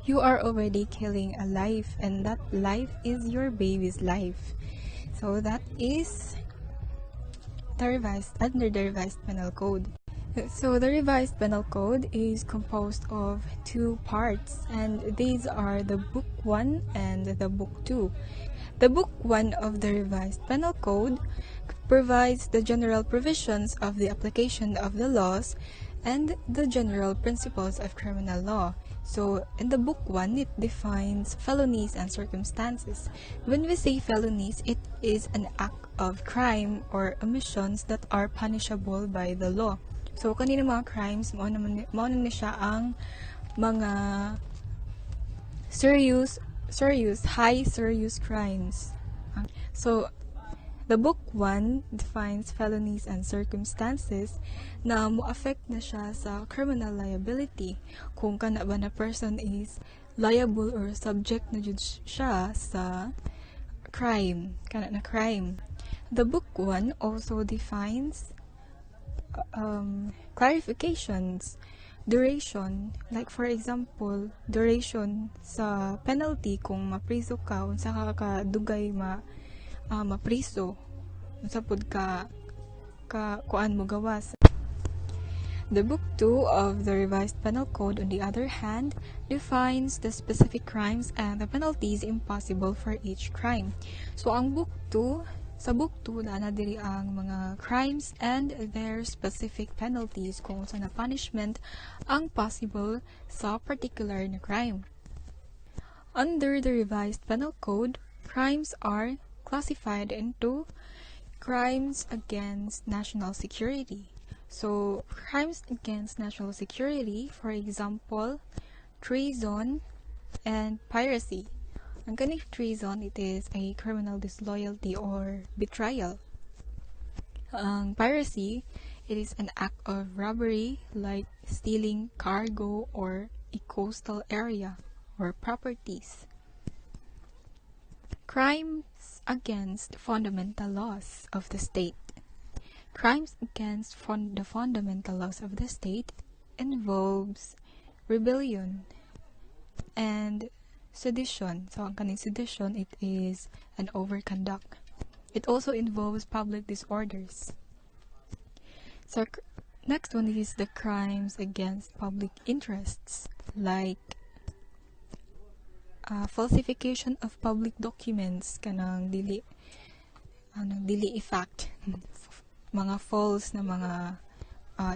you are already killing a life, and that life is your baby's life. So that is under the revised penal code. So the revised penal code is composed of two parts, and these are the Book 1 and the Book 2. The Book 1 of the revised penal code provides the general provisions of the application of the laws and the general principles of criminal law. So, in the Book 1, it defines felonies and circumstances. When we say felonies, it is an act of crime or omissions that are punishable by the law. So, kanina mga crimes, mao na siya ang mga high serious crimes. So, the Book 1 defines felonies and circumstances na mo-affect na siya sa criminal liability. Kung kana ba na person is liable or subject na jud siya sa crime, kana na crime. The Book 1 also defines clarifications, duration, like for example, duration sa penalty kung mapriso ka, unsa ka kadugay mapriso, unsa pud ka kuan mo gawas. The Book 2 of the Revised Penal Code, on the other hand, defines the specific crimes and the penalties impossible for each crime. So, ang Book 2, sa Book 2, na diri ang mga crimes and their specific penalties kung sa na punishment ang possible sa particular na crime. Under the Revised Penal Code, crimes are classified into crimes against national security. So, crimes against national security, for example, treason and piracy. Ang kaning treason, it is a criminal disloyalty or betrayal. Ang piracy, it is an act of robbery like stealing cargo or a coastal area or properties. Crimes against fundamental laws of the state. Crimes against the fundamental laws of the state involves rebellion and sedition. So, ang kaning sedition, it is an overconduct. It also involves public disorders. So, next one is the crimes against public interests, like falsification of public documents, kanang dili fact, mga false na mga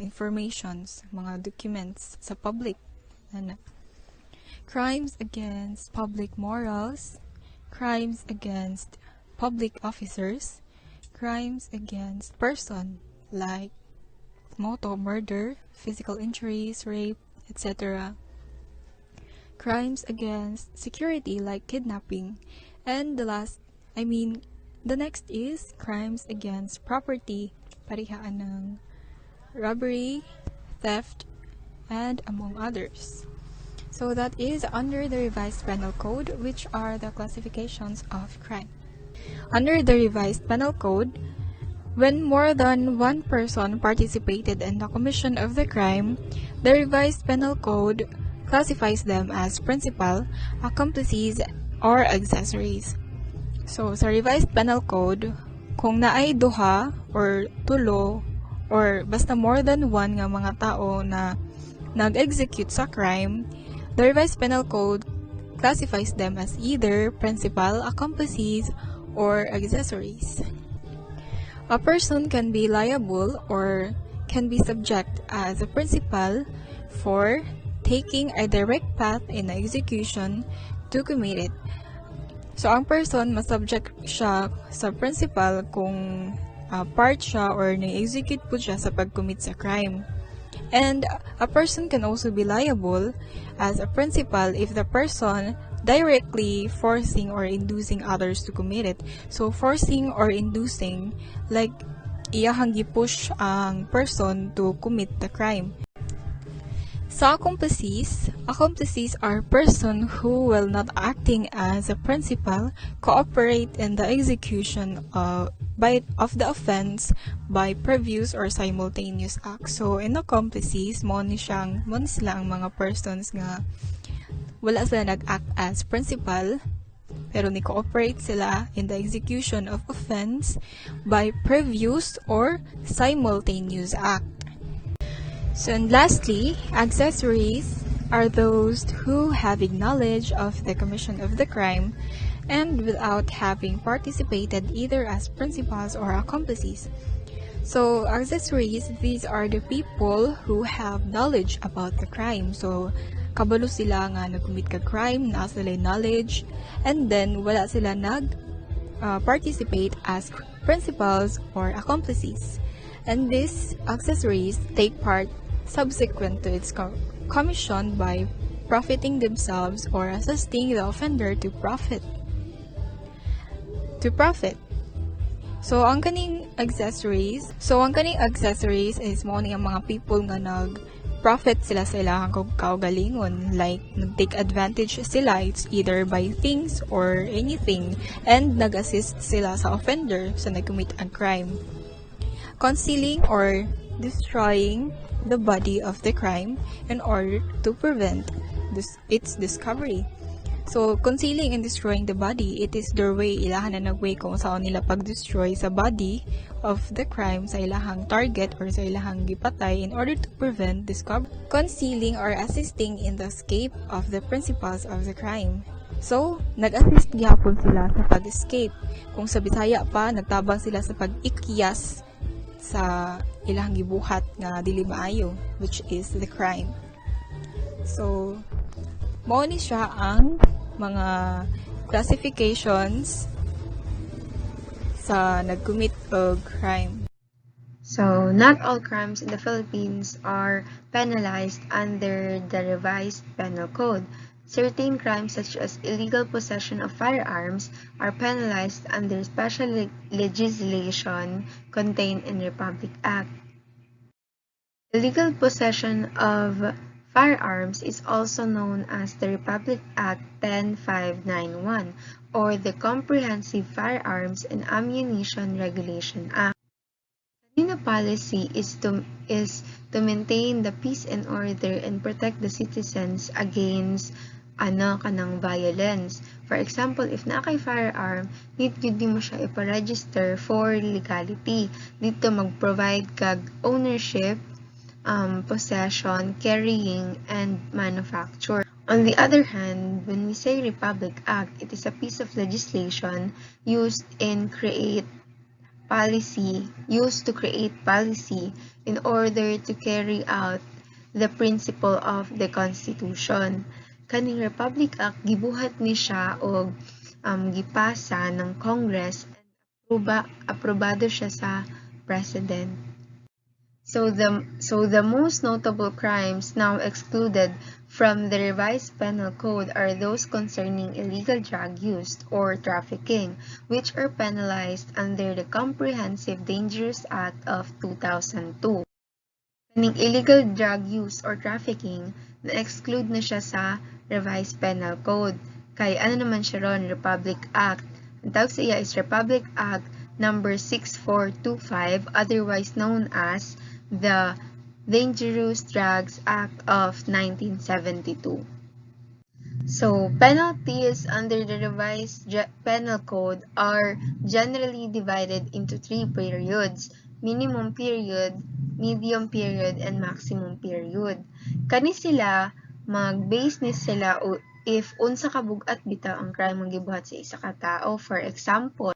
informations, mga documents sa public. Ano. Crimes against public morals, crimes against public officers, crimes against person like moto, murder, physical injuries, rape, etc. Crimes against security like kidnapping. And the next is crimes against property, parihaan ng robbery, theft, and among others. So that is under the revised penal code, which are the classifications of crime. Under the revised penal code, when more than one person participated in the commission of the crime, the revised penal code classifies them as principal, accomplices, or accessories. So, sa revised penal code, kung naay duha or tulo or basta more than one nga mga tao na nag-execute sa crime, the revised penal code classifies them as either principal, accomplices, or accessories. A person can be liable or can be subject as a principal for taking a direct path in the execution to commit it. So, ang person, masubject siya sa principal kung part siya or na-execute po siya sa pag-commit sa crime. And a person can also be liable as a principal if the person directly forcing or inducing others to commit it. So, forcing or inducing, like, iyahang gipush ang person to commit the crime. Sa accomplices are person who, while not acting as a principal, cooperate in the execution of the offense by previous or simultaneous acts. So, in accomplices, mo sila ang mga persons nga wala sila nag-act as principal, pero ni-cooperate sila in the execution of offense by previous or simultaneous act. So, and lastly, accessories are those who, having knowledge of the commission of the crime and without having participated either as principals or accomplices. So, accessories, these are the people who have knowledge about the crime. So, kabalo sila nga nag-commit ka crime, na sila knowledge, and then wala sila participate as principals or accomplices. And these accessories take part subsequent to its commission by profiting themselves or assisting the offender to profit. So, ang kaning accessories is mo ni ang mga people nga nag-profit sila sa ilahang kaugalingon. Like, nag-take advantage sila, it's either by things or anything, and nag-assist sila sa offender sa nag-commit ang crime. Concealing or destroying the body of the crime in order to prevent its discovery. So, concealing and destroying the body, it is their way, ilahan na nagway kung saan nila pag-destroy sa body of the crime sa ilahang target or sa ilahang gipatay in order to prevent discovery. Concealing or assisting in the escape of the principals of the crime. So, nag-assist gihapon sila sa pag-escape. Kung sa Bisaya pa, nagtabang sila sa pag-ikyas sa ilahang gibuhat nga dili maayo, which is the crime. So, mao ni siya ang mga classifications sa nag-commit og crime. So, not all crimes in the Philippines are penalized under the revised penal code. Certain crimes such as illegal possession of firearms are penalized under special legislation contained in Republic Act. Illegal possession of firearms is also known as the Republic Act 10591 or the Comprehensive Firearms and Ammunition Regulation Act. The policy is to maintain the peace and order and protect the citizens against kanang violence. For example, if na kay firearm, need mo siya ipa-register for legality. Dito mag-provide kag ownership, possession, carrying, and manufacture. On the other hand, when we say Republic Act, it is a piece of legislation used in create policy used to create policy in order to carry out the principle of the Constitution. Kaning Republic Act gibuhat ni siya og gipasa ng Congress and aprobado siya sa President. So the most notable crimes now excluded from the revised penal code are those concerning illegal drug use or trafficking, which are penalized under the Comprehensive Dangerous Act of 2002. Kaning illegal drug use or trafficking, na-exclude na siya sa revised penal code. Kay ano naman siya ron, Republic Act. Ang tawag sa iya is Republic Act number 6425, otherwise known as the Dangerous Drugs Act of 1972. So, penalties under the revised penal code are generally divided into 3 periods: minimum period, medium period, and maximum period. Kani sila, mag-base ni sila if unsa ka bug-at bitaw ang crime ang gibuhat sa isa ka tao. For example,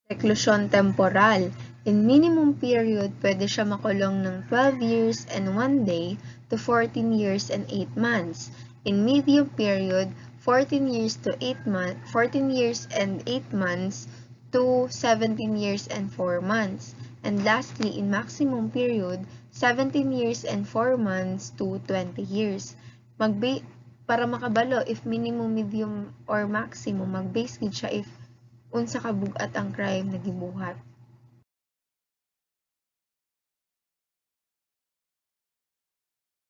reclusion temporal. In minimum period, pwede siya makulong ng 12 years and 1 day to 14 years and 8 months. In medium period, 14 years and 8 months to 17 years and 4 months. And lastly, in maximum period, 17 years and 4 months to 20 years. Para makabalo if minimum, medium, or maximum, mag-base gid siya if unsa ka bug-at ang crime na gibuhat.